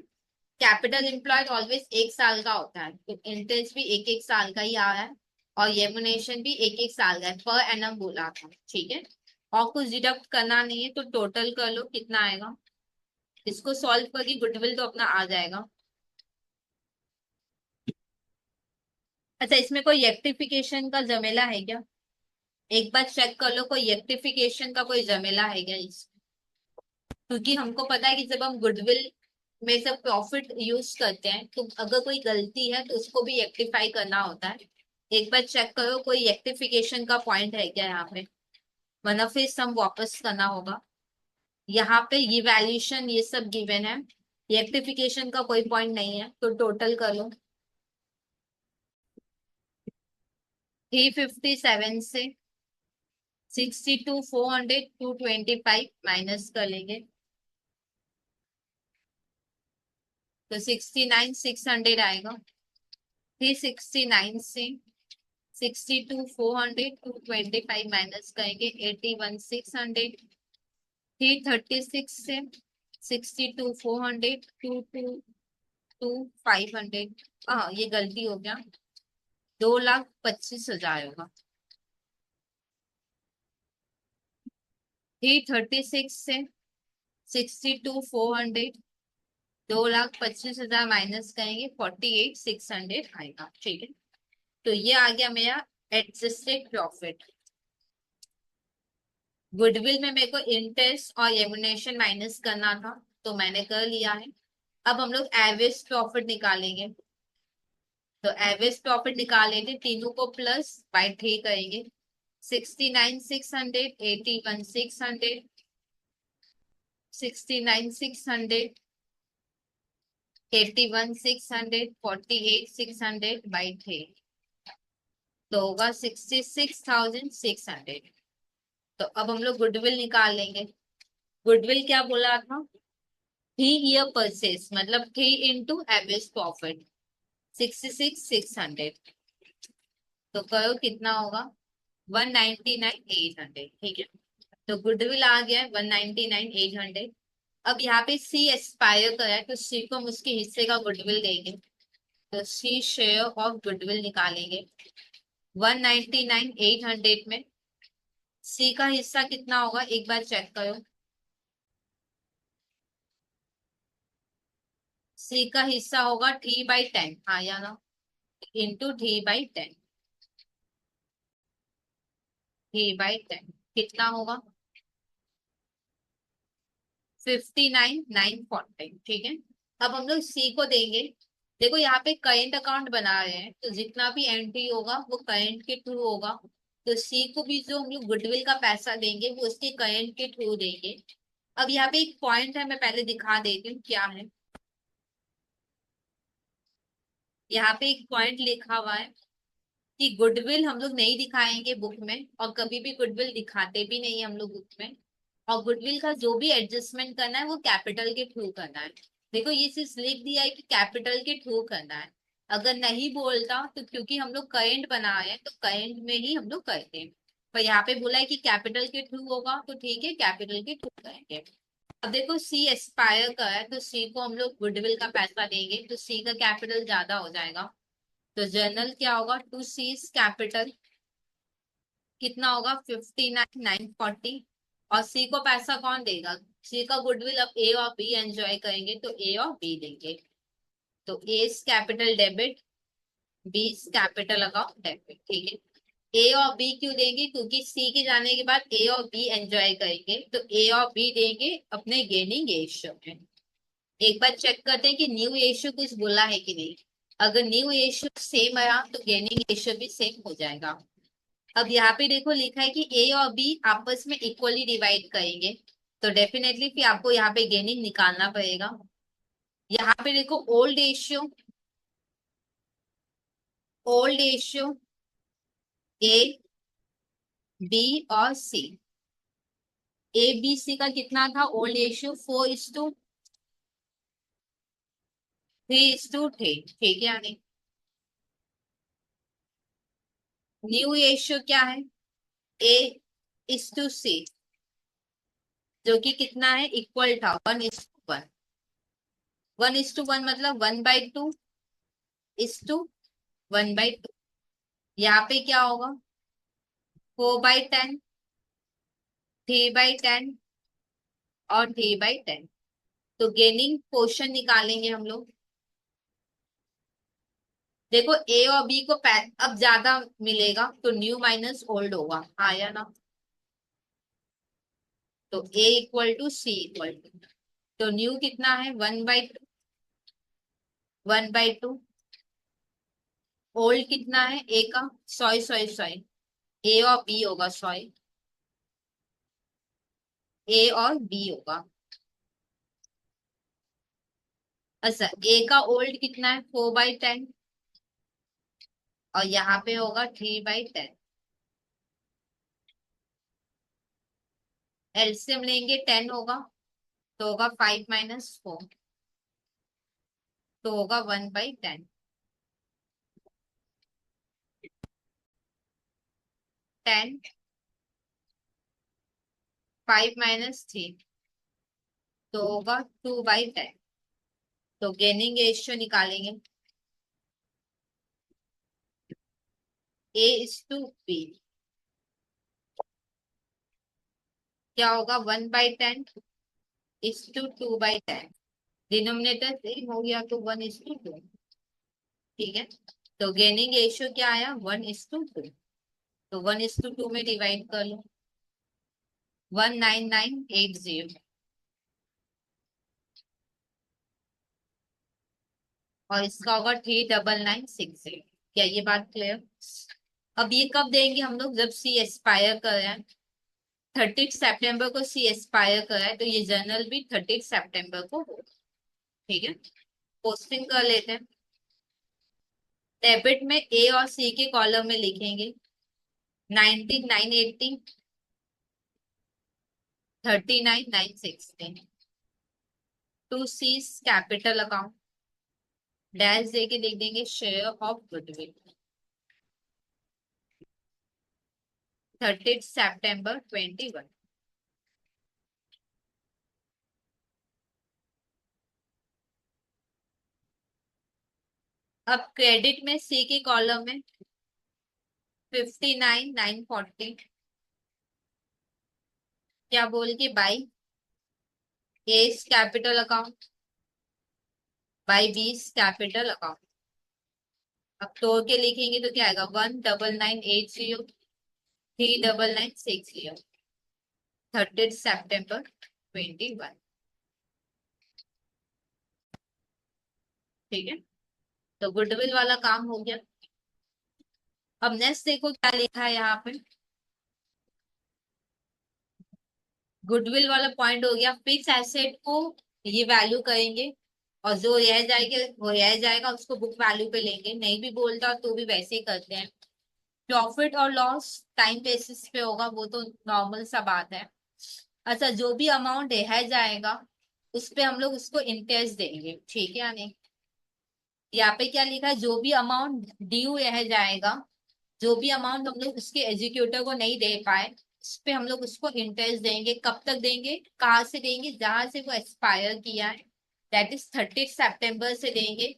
[SPEAKER 1] कैपिटल एम्प्लॉयड ऑलवेज एक साल का होता है, तो इंटरेस्ट भी एक एक साल का ही आ रहा है और रेम्युनरेशन भी एक एक साल का है, पर एनम बोला था, ठीक है। और कुछ डिडक्ट करना नहीं है, तो टोटल कर लो कितना आएगा। इसको सॉल्व करके गुडविल तो अपना आ जाएगा। अच्छा, इसमें कोई रेक्टिफिकेशन का जमेला है क्या? एक बार चेक कर लो, कोई रेक्टिफिकेशन का कोई जमेला है क्या इसमें? क्योंकि हमको पता है कि जब हम गुडविल में से प्रॉफिट यूज करते हैं, तो अगर कोई गलती है तो उसको भी रेक्टिफाई करना होता है। एक बार चेक करो कोई रेक्टिफिकेशन का पॉइंट है क्या यहाँ पे, वरना फिर सम वापस करना होगा। यहाँ पे ये वैल्यूएशन ये सब गिवन है, रेक्टिफिकेशन का कोई पॉइंट नहीं है, तो टोटल कर लो। 357 से 62,400 225 माइनस कर लेंगे, तो 69,600 आएगा। 369 से 62,400 225 माइनस करेंगे, 81,600। 336 से 62,400 222,500। हाँ, ये गलती हो गया, 2,25,000 होगा। 336 से 62,400 2,25,000 माइनस करेंगे, 48,600 आएगा, ठीक है। तो ये आ गया मेरा एडजस्टेड प्रॉफिट। गुडविल में मेरे को इंटरेस्ट और रेम्युनरेशन माइनस करना था, तो मैंने कर लिया है। अब हम लोग एवरेज प्रॉफिट निकालेंगे। तो एवरेज प्रॉफिट निकाल लेंगे, तीनों को प्लस बाय 3 करेंगे। 69,600 81,600 69,600 81,600 48,600 बाई 3, तो होगा 66,600। तो अब हम लोग गुडविल निकाल लेंगे। गुडविल क्या बोला था, 3 ईयर परचेस मतलब 3 इंटू एवरेज प्रॉफिट, 66,600। तो करो कितना होगा, 199,800, ठीक है। तो गुडविल आ गया है 199,800। अब यहाँ पे सी एक्सपायर करा है, तो सी को हम उसके हिस्से का गुडविल देंगे। तो सी शेयर ऑफ गुडविल निकालेंगे। 199,800 में सी का हिस्सा कितना होगा एक बार चेक करो। सी का हिस्सा होगा 3/10, हाँ या ना, इंटू 3/10। 3/10 कितना होगा, 59,940, ठीक है। अब हम लोग सी को देंगे। देखो यहाँ पे करेंट अकाउंट बना रहे हैं, तो जितना भी एंट्री होगा वो करेंट के थ्रू होगा। तो सी को भी जो हम लोग गुडविल का पैसा देंगे वो उसके करेंट के थ्रू देंगे। अब यहाँ पे एक पॉइंट है, मैं पहले दिखा देती हूँ क्या है। यहाँ पे एक पॉइंट लिखा हुआ है कि गुडविल हम लोग नहीं दिखाएंगे बुक में, और कभी भी गुडविल दिखाते भी नहीं हम लोग बुक में। और गुडविल का जो भी एडजस्टमेंट करना है वो कैपिटल के थ्रू करना है। देखो ये चीज लिख दिया है कि कैपिटल के थ्रू करना है। अगर नहीं बोलता तो क्योंकि हम लोग करेंट बना रहे हैं तो करेंट में ही हम लोग करते हैं। पर यहाँ पे बोला है कि कैपिटल के थ्रू होगा, तो ठीक है कैपिटल के थ्रू करेंगे। अब देखो सी एक्सपायर का है, तो सी को हम लोग गुडविल का पैसा देंगे, तो सी का कैपिटल ज्यादा हो जाएगा। तो जर्नल क्या होगा, टू सीज कैपिटल कितना होगा, 59,940। और सी को पैसा कौन देगा, सी का गुडविल अब ए और बी एंजॉय करेंगे, तो ए और बी देंगे। तो A capital debit, B capital account debit, ठीक है। ए और बी क्यों देंगे, क्योंकि सी के जाने के बाद ए और बी एंजॉय करेंगे, तो ए और बी देंगे अपने गेनिंग रेशियो में। एक बार चेक करते हैं कि न्यू रेशियो कुछ बोला है कि नहीं। अगर न्यू रेशियो सेम आया तो गेनिंग रेशियो भी सेम हो जाएगा। अब यहाँ पे देखो लिखा है कि ए और बी आपस में इक्वली डिवाइड करेंगे, तो डेफिनेटली फिर आपको यहाँ पे गेनिंग निकालना पड़ेगा। यहाँ पे देखो ओल्ड रेशियो ए बी और सी। ए बी सी का कितना था ओल्ड रेशियो? 4:3:3, ठीक है यानी। न्यू रेशियो क्या है? A:C, जो कि कितना है? इक्वल था 1:1। 1:1 मतलब 1/2:1/2। यहाँ पे क्या होगा? 4/10, 3/10 और 3/10। तो गेनिंग क्वोशंट निकालेंगे हम लोग। देखो ए और बी को अब ज्यादा मिलेगा तो न्यू माइनस ओल्ड होगा, आया ना? तो A=C तो न्यू कितना है? 1/2। ओल्ड कितना है ए का? सॉरी सॉरी सॉरी, ए और बी होगा, सॉरी, ए और बी होगा। अच्छा, ए का ओल्ड कितना है? 4/10 और यहाँ पे होगा 3/10। एलसीएम लेंगे 10 होगा, तो होगा 5 - 4, तो होगा 1/10। 10, 5 - 3, तो होगा 2/10। तो गेनिंग रेशियो निकालेंगे। A:B क्या होगा? 1/10:2/10। डिनोमिनेटर सेम हो गया तो 1:2, ठीक है। तो गेनिंग रेशियो क्या आया? 1:2। तो 1:2 में डिवाइड कर लो, 19980, और इसका होगा 39960। क्या ये बात क्लियर? अब ये कब देंगे हम लोग? जब सी एक्सपायर कर रहा है। 30 सितंबर को सी एक्सपायर कर रहा है, तो ये जर्नल भी 30 सितंबर को हो, ठीक है। पोस्टिंग कर लेते हैं। डेबिट में ए और सी के कॉलम में लिखेंगे 19,980, 39,960। To C capital account, dash दे के लिख देंगे शेयर ऑफ गुडविल, 30 सितंबर 2021। अब क्रेडिट में सी के कॉलम में 59,940, क्या बोल के by S capital account, by बीस कैपिटल अकाउंट। अब तोड़ के लिखेंगे तो क्या आएगा? 19980, 39960, 30 सितंबर 2021, ठीक है। तो गुडविल वाला काम हो गया। अब नेक्स्ट देखो क्या लिखा है यहाँ पे। गुडविल वाला पॉइंट हो गया। फिक्स एसेट को ये वैल्यू करेंगे, और जो रह जाएगा वो रह जाएगा, उसको बुक वैल्यू पे लेंगे। नहीं भी बोलता तो भी वैसे ही करते हैं। प्रॉफिट और लॉस टाइम बेसिस पे होगा, वो तो नॉर्मल सा बात है। अच्छा, जो भी अमाउंट रह जाएगा उस पे हम लोग उसको इंटरेस्ट देंगे, ठीक है या नहीं? यहाँ पे क्या लिखा है? जो भी अमाउंट ड्यू रह जाएगा, जो भी अमाउंट हम लोग उसके एग्जीक्यूटर को नहीं दे पाए, उस पे हम लोग उसको इंटरेस्ट देंगे। कब तक देंगे? कहाँ से देंगे? जहां से वो एक्सपायर किया है, दैट इज 30 सितंबर से देंगे।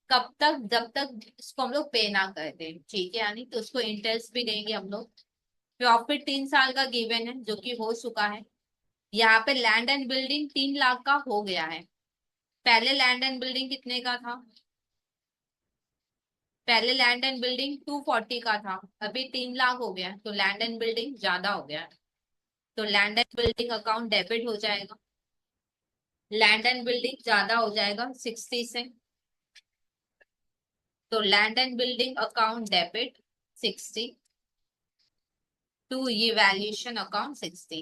[SPEAKER 1] कब तक? जब तक इसको हम लोग पे ना कर दें, ठीक है यानी। तो उसको इंटरेस्ट भी देंगे हम लोग। प्रॉफिट 3 साल का गिवन है, जो कि हो चुका है। यहाँ पे लैंड एंड बिल्डिंग 3 लाख का हो गया है। पहले लैंड एंड बिल्डिंग कितने का था? पहले लैंड एंड बिल्डिंग 240 का था, अभी 3 लाख हो गया, तो लैंड एंड बिल्डिंग ज्यादा हो गया है। तो land and building account debit हो जाएगा। लैंड एंड बिल्डिंग ज्यादा हो जाएगा 60 से, तो land and building account debit 60 to ये वैल्यूएशन अकाउंट 60।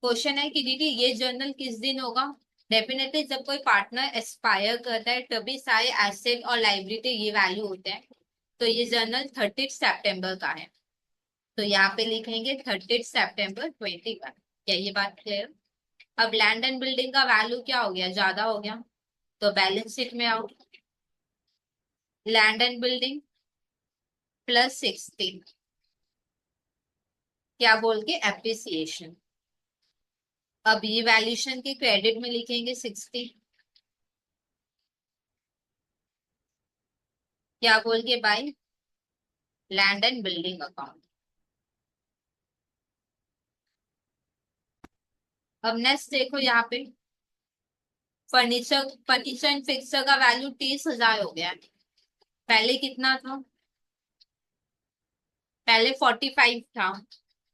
[SPEAKER 1] क्वेश्चन है कि दीदी ये जर्नल किस दिन होगा। डेफिनेटली जब कोई पार्टनर एक्सपायर करता है तभी सारे एसेट और लाइबिलिटी ये वैल्यू होते हैं। तो ये जर्नल 30 सितंबर का है, तो यहाँ पे लिखेंगे 30 सितंबर 2021। क्या ये बात क्लियर। अब लैंड एंड बिल्डिंग का वैल्यू क्या हो गया, ज्यादा हो गया, तो बैलेंस शीट में आओ, लैंड एंड बिल्डिंग प्लस 60, क्या बोल के एप्रिसिएशन। अब ये वैल्यूएशन के क्रेडिट में लिखेंगे 60, क्या बोल के by land and building account. अब नेक्स्ट देखो यहाँ पे फर्नीचर फर्नीचर एंड फिक्सर का वैल्यू 30,000 हो गया है। पहले कितना था, पहले 45 था,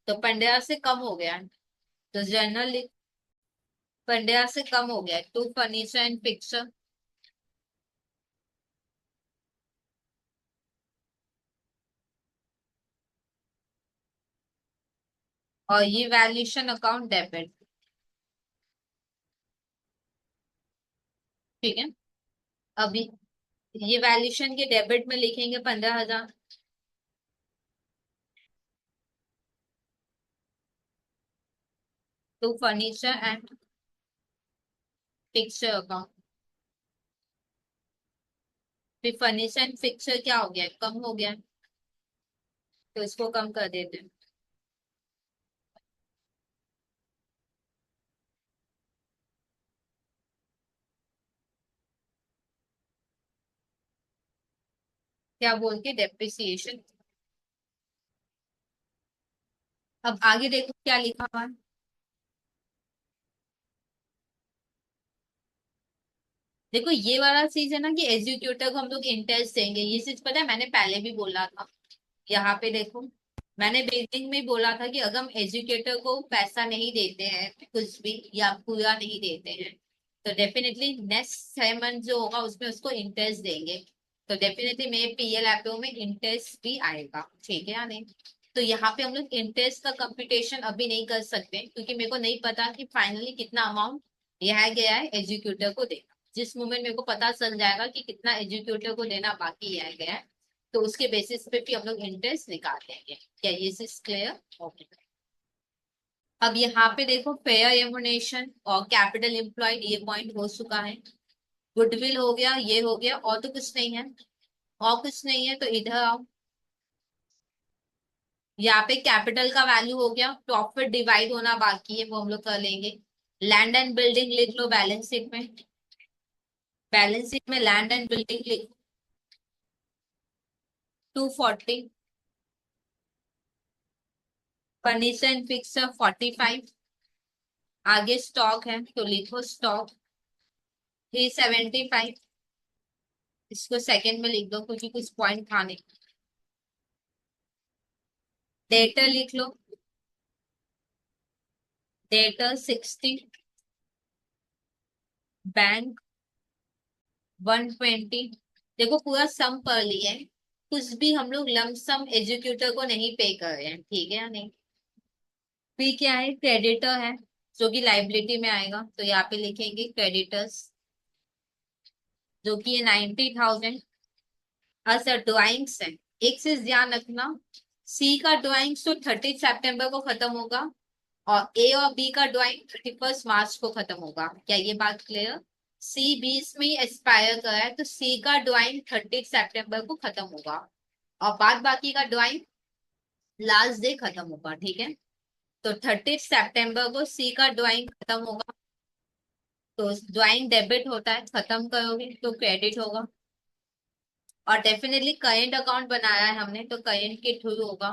[SPEAKER 1] तो 15 से कम हो गया है, तो जनरल 15 से कम हो गया है टू फर्नीचर एंड फिक्सर। और ये वैल्यूएशन अकाउंट डेबिट, ठीक है। अभी ये वैल्यूएशन के डेबिट में लिखेंगे 15,000, to furniture and fixture account. फिर फर्नीचर एंड फिक्सर क्या हो गया, कम हो गया, तो इसको कम कर देते हैं। क्या बोल के डेप्रिसिएशन। अब आगे देखो क्या लिखा हुआ है। देखो ये वाला चीज है ना कि एग्जीक्यूटिव को हम लोग इंटरेस्ट देंगे, ये चीज पता है मैंने पहले भी बोला था। यहाँ पे देखो मैंने बेसिक में बोला था कि अगर हम एजुकेटर को पैसा नहीं देते हैं कुछ भी या पूरा नहीं देते हैं, तो डेफिनेटली नेक्स्ट 6 मंथ जो होगा उसमें उसको इंटरेस्ट देंगे। तो डेफिनेटली मेरे पीएल एपीओ में इंटरेस्ट भी आएगा, ठीक है या नहीं। तो यहाँ पे हम लोग इंटरेस्ट का कंप्यूटेशन अभी नहीं कर सकते क्योंकि मेरे को नहीं पता कि फाइनली कितना अमाउंट यह गया है एजुकेटर को देना। जिस मोमेंट मेरे को पता चल जाएगा कि कितना एजुकेटर को देना बाकी है गया है, तो उसके बेसिस पे भी हम लोग इंटरेस्ट निकाल देंगे। क्या ये चीज क्लियर। ओके। अब यहाँ पे देखो फेयर एमोनेशन और कैपिटल एम्प्लॉयड ये पॉइंट हो चुका है। गुडविल हो गया, ये हो गया, और तो कुछ नहीं है। और कुछ नहीं है तो इधर आओ। यहाँ पे कैपिटल का वैल्यू हो गया, प्रॉफिट डिवाइड होना बाकी है वो हम लोग कर लेंगे। लैंड एंड बिल्डिंग लिख लो बैलेंस शीट में, बैलेंस शीट में लैंड एंड बिल्डिंग लिख 240, फर्नीचर एंड फिक्सर 45, आगे स्टॉक है तो लिखो स्टॉक 375, इसको सेकंड में लिख दो क्योंकि कुछ पॉइंट था नहीं। डेटर लिख लो, डेटर 60, बैंक 120। देखो पूरा सम कर लिया है, कुछ भी हम लोग लमसम एजुकेटर को नहीं पे कर रहे हैं, ठीक है या नहीं। फिर क्या है, क्रेडिटर है जो कि लाइबिलिटी में आएगा, तो यहाँ पे लिखेंगे क्रेडिटर्स जो कि ये 90,000। अच्छा ड्राइंग्स है, एक चीज ध्यान रखना, सी का ड्राइंग्स तो 30 सितंबर को खत्म होगा और ए और बी का ड्राइंग 31 मार्च को खत्म होगा। क्या ये बात क्लियर। सी 20 में ही एक्सपायर करा है तो सी का ड्राइंग 30 सितंबर को खत्म होगा और बाद बाकी का ड्राइंग लास्ट डे खत्म होगा, ठीक है। तो 30 सितंबर को सी का ड्राइंग खत्म होगा, तो ड्राइंग डेबिट होता है, खत्म करोगे तो क्रेडिट होगा। और डेफिनेटली करेंट अकाउंट बनाया है हमने तो करेंट के थ्रू होगा।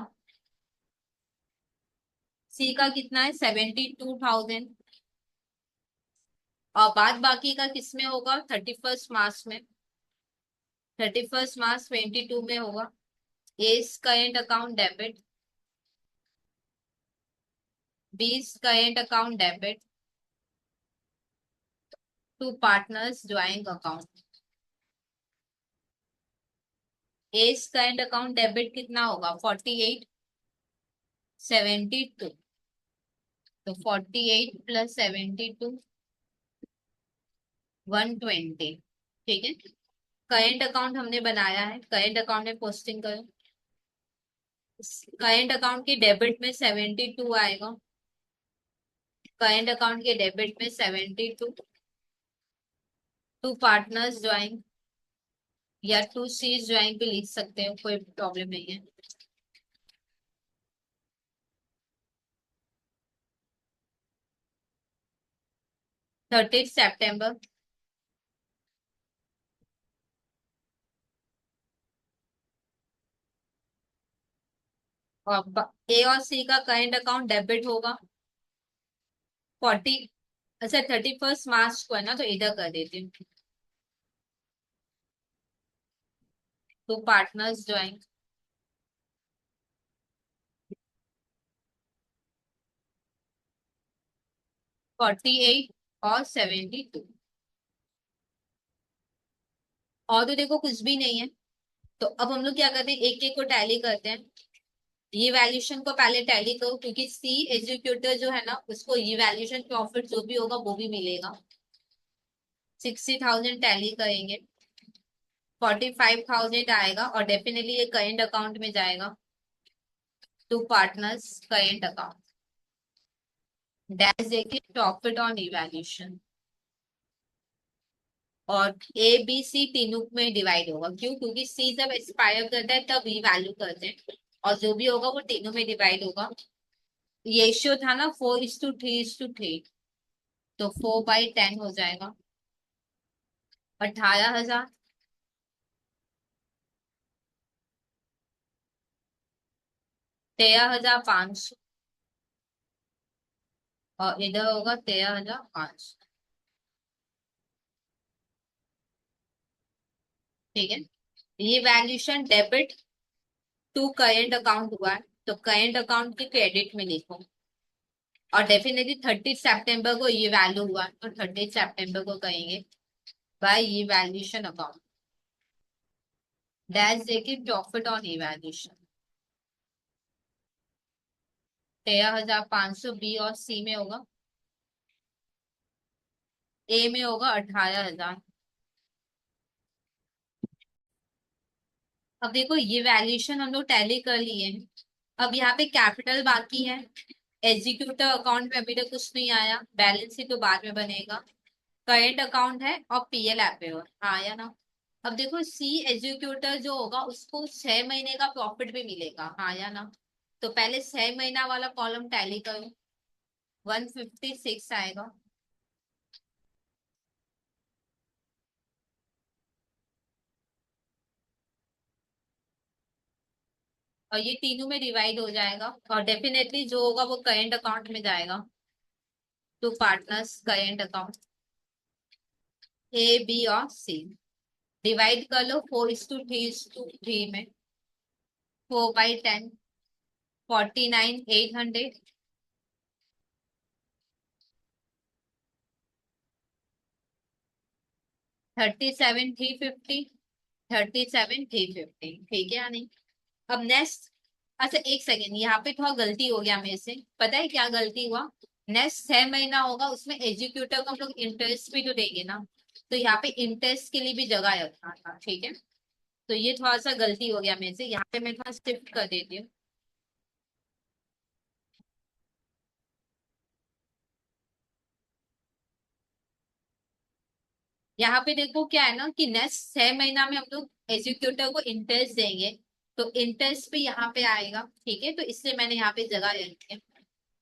[SPEAKER 1] सी का कितना है 72,000 और बाद बाकी का किसमें होगा 31 मार्च में, 31 मार्च 2022 में होगा। A's current account debit, 20 current account debit, to partners joint account. A's current account debit कितना होगा? 4872। तो 48 + 72 120। ठीक है। करंट अकाउंट हमने बनाया है, करंट अकाउंट में पोस्टिंग करो। करंट अकाउंट के डेबिट में 72 आएगा। करंट अकाउंट के डेबिट में 72। टू पार्टनर्स ज्वाइन या टू सीज ज्वाइन भी लिख सकते हो, कोई प्रॉब्लम नहीं है। 30 सितंबर। और ए और सी का करंट अकाउंट डेबिट होगा 40। अच्छा, 31 मार्च को है ना, तो इधर कर देती हूँ। टू पार्टनर्स ज्वाइन 48 और 72। और तो देखो कुछ भी नहीं है। तो अब हम लोग क्या करते हैं, एक एक को टैली करते हैं। ये वैल्यूएशन को पहले टैली करो, क्योंकि सी एग्जीक्यूटिव जो है ना, उसको ये वैल्यूएशन प्रॉफिट जो भी होगा वो भी मिलेगा। 60,000 टैली करेंगे। 45,000 आएगा और डेफिनेटली ये करेंट अकाउंट में जाएगा। To partners current account. Dash देखिए प्रॉफिट ऑन इवैल्यूएशन। और ए बी सी तीनों में डिवाइड होगा, क्यों? क्योंकि सी जब एक्सपायर करता है तब ई वैल्यू करते हैं, और जो भी होगा वो तीनों में डिवाइड होगा। रेशियो था ना 4:3:3, तो 4/10 हो जाएगा। 18,000। 13,500। और इधर होगा 13,500। ठीक है। ये valuation debit to current account हुआ है, तो करेंट अकाउंट के क्रेडिट में लिखो। और डेफिनेटली 30 सितंबर को ये वैल्यू हुआ है, तो 30 सितंबर को कहेंगे बाय ये वैल्यूएशन अकाउंट। डैश देके प्रॉफिट ऑन इवैल्यूएशन। 13,500 बी और सी में होगा। ए में होगा 18,000। अब देखो ये वैल्यूएशन हम लोग टैली कर लिए हैं। अब यहाँ पे कैपिटल बाकी है। एग्जीक्यूटिव अकाउंट में अभी तक कुछ नहीं आया, बैलेंस शीट तो बाद में बनेगा। करेंट अकाउंट है और पीएल ऐप है, हाँ या ना? अब देखो सी एग्जीक्यूटर जो होगा उसको 6 महीने का प्रॉफिट भी मिलेगा, हाँ या ना? तो पहले 6 महीना वाला कॉलम टैली करो। 156 आएगा। और ये तीनों में डिवाइड हो जाएगा, और डेफिनेटली जो होगा वो करेंट अकाउंट में जाएगा। To partners current account. A B और सी डिवाइड कर लो 4:3:3 में। 4/10। 49,800। 37,350। 37,350, ठीक है या नहीं? अब नेक्स्ट। अच्छा एक सेकेंड, यहाँ पे थोड़ा गलती हो गया मेरे से, पता है क्या गलती हुआ? नेक्स्ट 6 महीना होगा, उसमें एग्जीक्यूटिव को हम लोग इंटरेस्ट भी तो देंगे ना, तो यहाँ पे इंटरेस्ट के लिए भी जगह रखना था, ठीक है। तो ये थोड़ा सा गलती हो गया मेरे से, यहाँ पे मैं थोड़ा शिफ्ट कर देती हूँ। यहाँ पे देखो क्या है ना, कि नेक्स्ट 6 महीना में हम लोग एग्जीक्यूटिव को इंटरेस्ट देंगे, तो इंटरेस्ट भी यहाँ पे आएगा, ठीक है, तो इसलिए मैंने यहाँ पे जगह रखी है।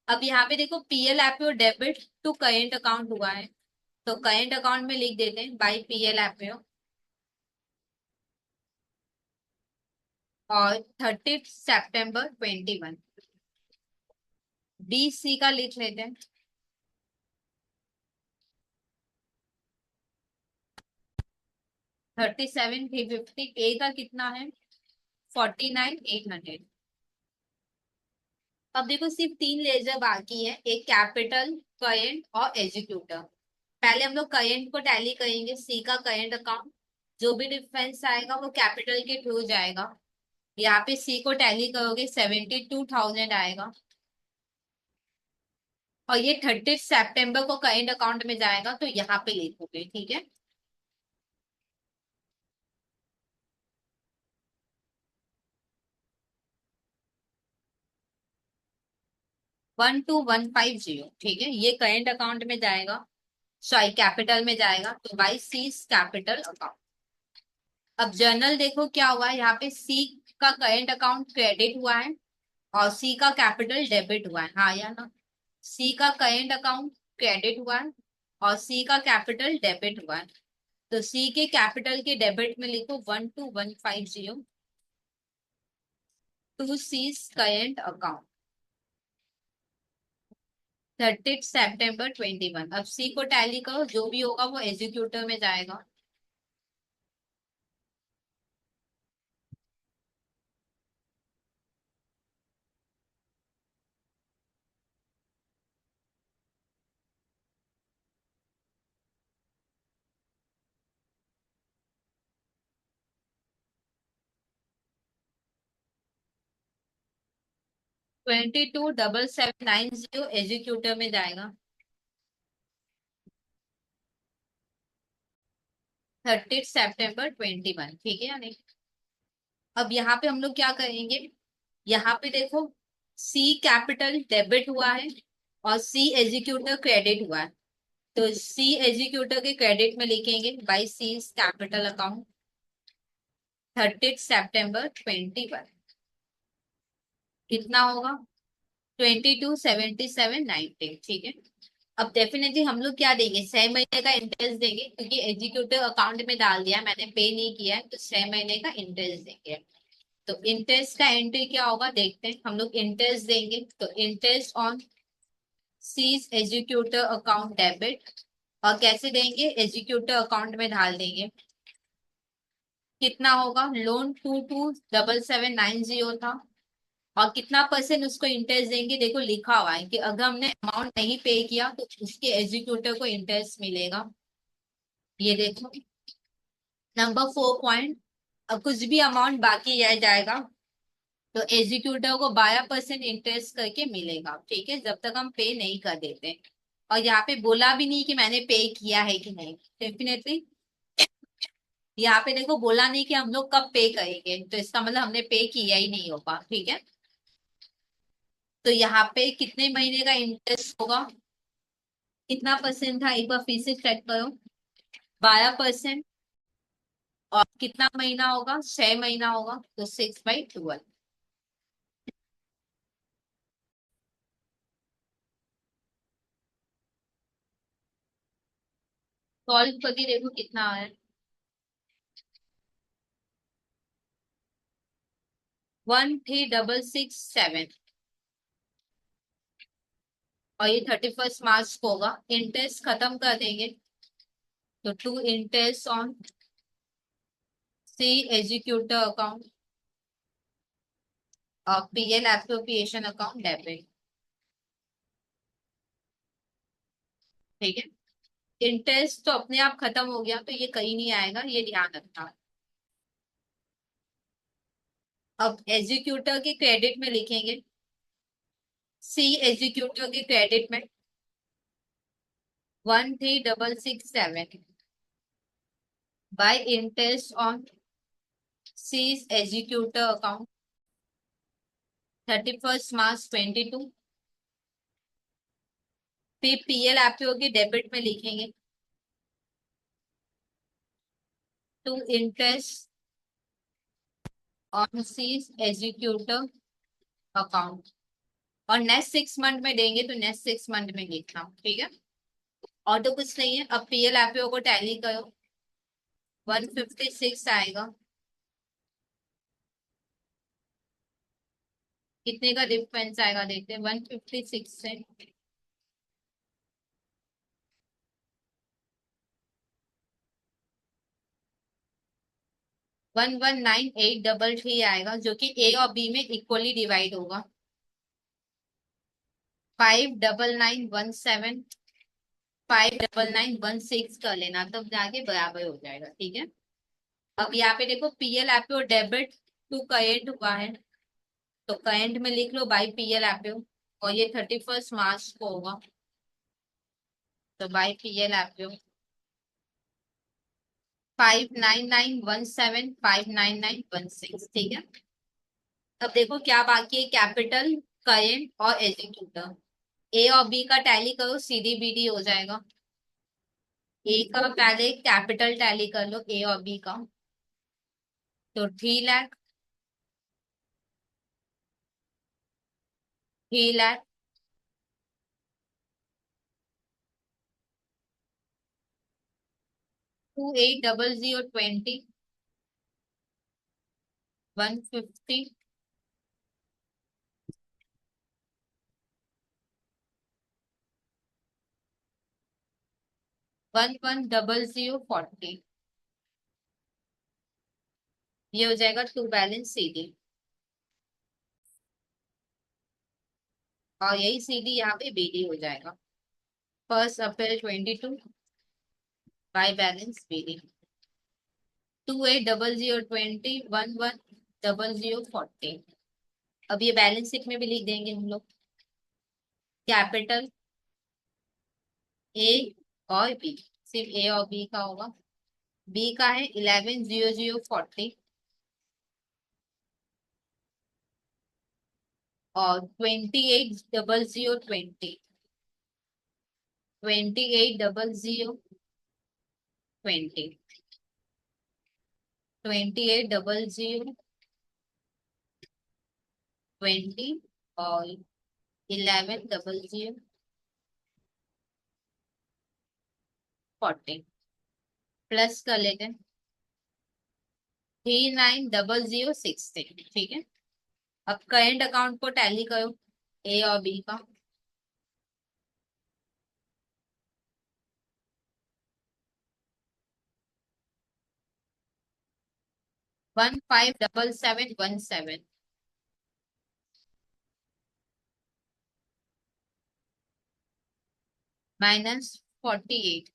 [SPEAKER 1] अब यहाँ पे देखो PL appro debit to current account हुआ है, तो करेंट अकाउंट में लिख देते हैं बाई पीएल एपीओ। और 30 सितंबर 2021। बी सी का लिख लेते हैं। 37,350। ए का कितना है? 49,800। अब देखो सिर्फ तीन लेजर बाकी है, एक कैपिटल, करेंट और एग्जीक्यूटर। पहले हम लोग करेंट को टैली करेंगे, सी का करेंट अकाउंट, जो भी डिफरेंस आएगा वो कैपिटल के थ्रू जाएगा। यहाँ पे सी को टैली करोगे 72,000 आएगा, और ये 30 सितंबर को करेंट अकाउंट में जाएगा, तो यहाँ पे लिखोगे, ठीक है। 12,150, ठीक है, ये करेंट अकाउंट में जाएगा, सॉरी कैपिटल में जाएगा, तो बाई सी कैपिटल अकाउंट। अब जर्नल देखो क्या हुआ है, यहाँ पे सी का करेंट अकाउंट क्रेडिट हुआ है और सी का कैपिटल डेबिट हुआ है, हाँ या ना। सी का करेंट अकाउंट क्रेडिट हुआ है और सी का कैपिटल डेबिट हुआ है, तो सी के कैपिटल के डेबिट में लिखो 12,150 टू सी करेंट अकाउंट 30 सितंबर 2021। अब सी को टैली करो, जो भी होगा वो एग्जीक्यूटर में जाएगा। 22,779 एग्जीक्यूटर में जाएगा। 30 सितंबर 2021, ठीक है या नहीं। अब यहाँ पे हम लोग क्या करेंगे, यहाँ पे देखो सी कैपिटल डेबिट हुआ है और सी एग्जीक्यूटर क्रेडिट हुआ है, तो सी एग्जीक्यूटर के क्रेडिट में लिखेंगे बाई सी कैपिटल अकाउंट 30 सितंबर 2021। कितना होगा, 22,7790, ठीक है। अब डेफिनेटली हम लोग क्या देंगे, 6 महीने का इंटरेस्ट देंगे, क्योंकि एग्जीक्यूटिव अकाउंट में डाल दिया, मैंने पे नहीं किया है, तो 6 महीने का इंटरेस्ट देंगे। तो इंटरेस्ट का एंट्री क्या होगा देखते हैं, हम लोग इंटरेस्ट देंगे, तो interest on seize executive account debit, और कैसे देंगे, एग्जीक्यूटिव अकाउंट में डाल देंगे। कितना होगा, लोन 22,779 था, और कितना परसेंट उसको इंटरेस्ट देंगे, देखो लिखा हुआ है कि अगर हमने अमाउंट नहीं पे किया तो उसके एग्जीक्यूटिव को इंटरेस्ट मिलेगा। ये देखो नंबर 4 पॉइंट, अब कुछ भी अमाउंट बाकी रह जाएगा तो एग्जीक्यूटिव को 12% इंटरेस्ट करके मिलेगा, ठीक है, जब तक हम पे नहीं कर देते। और यहाँ पे बोला भी नहीं कि मैंने पे किया है कि नहीं, डेफिनेटली यहाँ पे देखो बोला नहीं कि हम लोग कब पे करेंगे, तो इसका मतलब हमने पे किया ही नहीं होगा, ठीक है। तो यहाँ पे कितने महीने का इंटरेस्ट होगा, कितना परसेंट था, एक बार फिर से चेक करो, 12%, और कितना महीना होगा, 6 महीना होगा, तो 6/12। सॉल्व करके देखो कितना है, 13,667, और ये 31 मार्च को होगा। इंटरेस्ट खत्म कर देंगे, तो to interest on C executive account और पीएल एप्रोप्रिएशन अकाउंट डेबिट, ठीक है। इंटरेस्ट तो अपने आप खत्म हो गया, तो ये कहीं नहीं आएगा, ये ध्यान रखना। अब एग्जीक्यूटिव के क्रेडिट में लिखेंगे, सी एग्जीक्यूटिव के क्रेडिट में 13,667 by interest on seize executive account 31 March 2022। फिर पीएल एपीओ के डेबिट में लिखेंगे to interest on seize executive account, और नेक्स्ट 6 मंथ में देंगे, तो नेक्स्ट 6 मंथ में लिखना, ठीक है। और तो कुछ नहीं है, अब पीएल एपीओ को टैली करो, 156 आएगा। कितने का डिफरेंस आएगा देखते हैं, 156 से 119833 आएगा, जो कि ए और बी में इक्वली डिवाइड होगा। 59917 59916 कर लेना, तब जाके बराबर हो जाएगा। ठीक है। अब यहाँ पे देखो PL appro debit to current हुआ है, तो करेंट में लिख लो बाई पीएल एपीओ, और ये 31 मार्च को होगा, तो बाई पीएल एपीओ 59917 59916। ठीक है। अब देखो क्या बाकी है, कैपिटल, करेंट और एग्जीक्यूटर। ए और बी का टैली करो, सीधी बीडी हो जाएगा। ए का पहले कैपिटल टैली कर लो, ए और बी का, तो 3 लाख, 3 लाख, 280020, 150, 110040। ये हो जाएगा टू बैलेंस सीडी, और यही सीडी यहाँ पे बीडी हो जाएगा। 1 अप्रैल 22 बाय बैलेंस बीडी, 280020 110040। अब ये बैलेंस शीट में भी लिख देंगे हम लोग, कैपिटल ए और बी, सिर्फ ए और बी का होगा। बी का है 110040, और 280020, 280020, 280020, और 110040, प्लस कर लेते हैं 390063। ठीक है। अब करेंट अकाउंट को टैली करो, ए और बी का, 157717, -48,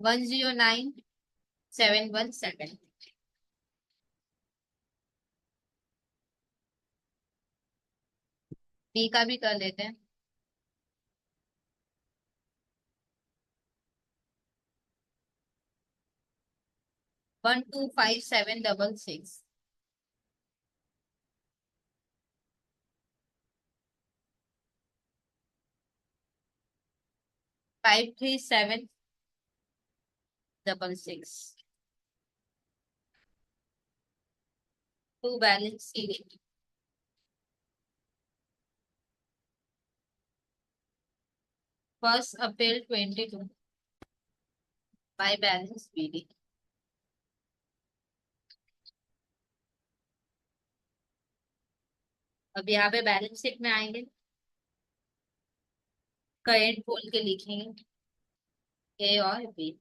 [SPEAKER 1] 109717। बी का भी कर लेते हैं, 125766, 53766, to balance CD, 1 April 22 by balance BD. अब यहाँ पे बैलेंस शीट में आएंगे, करेंट बोल के लिखेंगे ए और बी।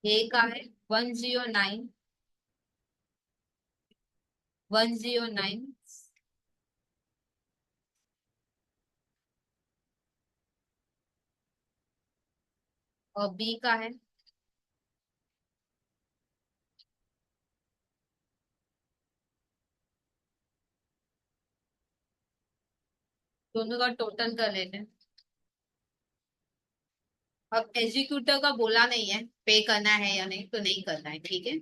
[SPEAKER 1] ए का है 109 109, और बी का है दोनों का टोटल कर लेते हैं। अब एग्जीक्यूटर का बोला नहीं है पे करना है या नहीं, तो नहीं करना है। ठीक है।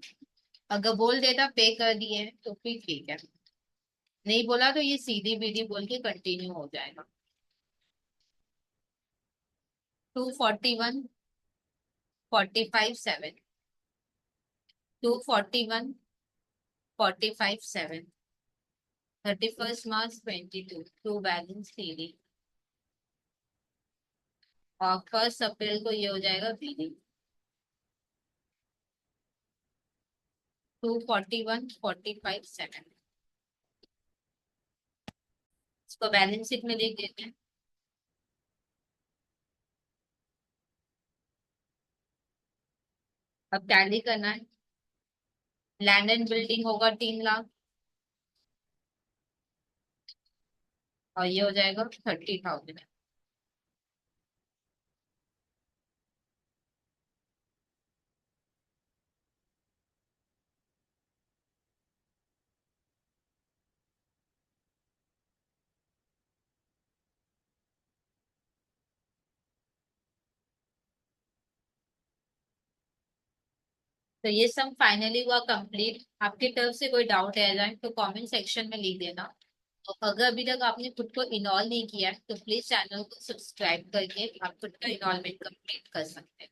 [SPEAKER 1] अगर बोल देता पे कर दिए तो फिर ठीक है, नहीं बोला तो ये सीधी बीडी बोल के कंटिन्यू हो जाएगा। 241 45 7, 241 45 7, 31 मार्च 22, टू बैलेंस सीडी, और 1 अप्रैल को ये हो जाएगा बीडी, 241 45 7। इसको बैलेंस शीट में लिख देते हैं। अब टैली करना है, लैंड एंड बिल्डिंग होगा 3 लाख, और ये हो जाएगा 30,000। तो ये सब फाइनली हुआ कंप्लीट। आपकी तरफ से कोई डाउट है जाए तो कमेंट सेक्शन में लिख देना। तो अगर अभी तक आपने खुद को इनॉल नहीं किया है तो प्लीज चैनल को सब्सक्राइब करके आप खुद का इनॉलमेंट कंप्लीट कर सकते हैं।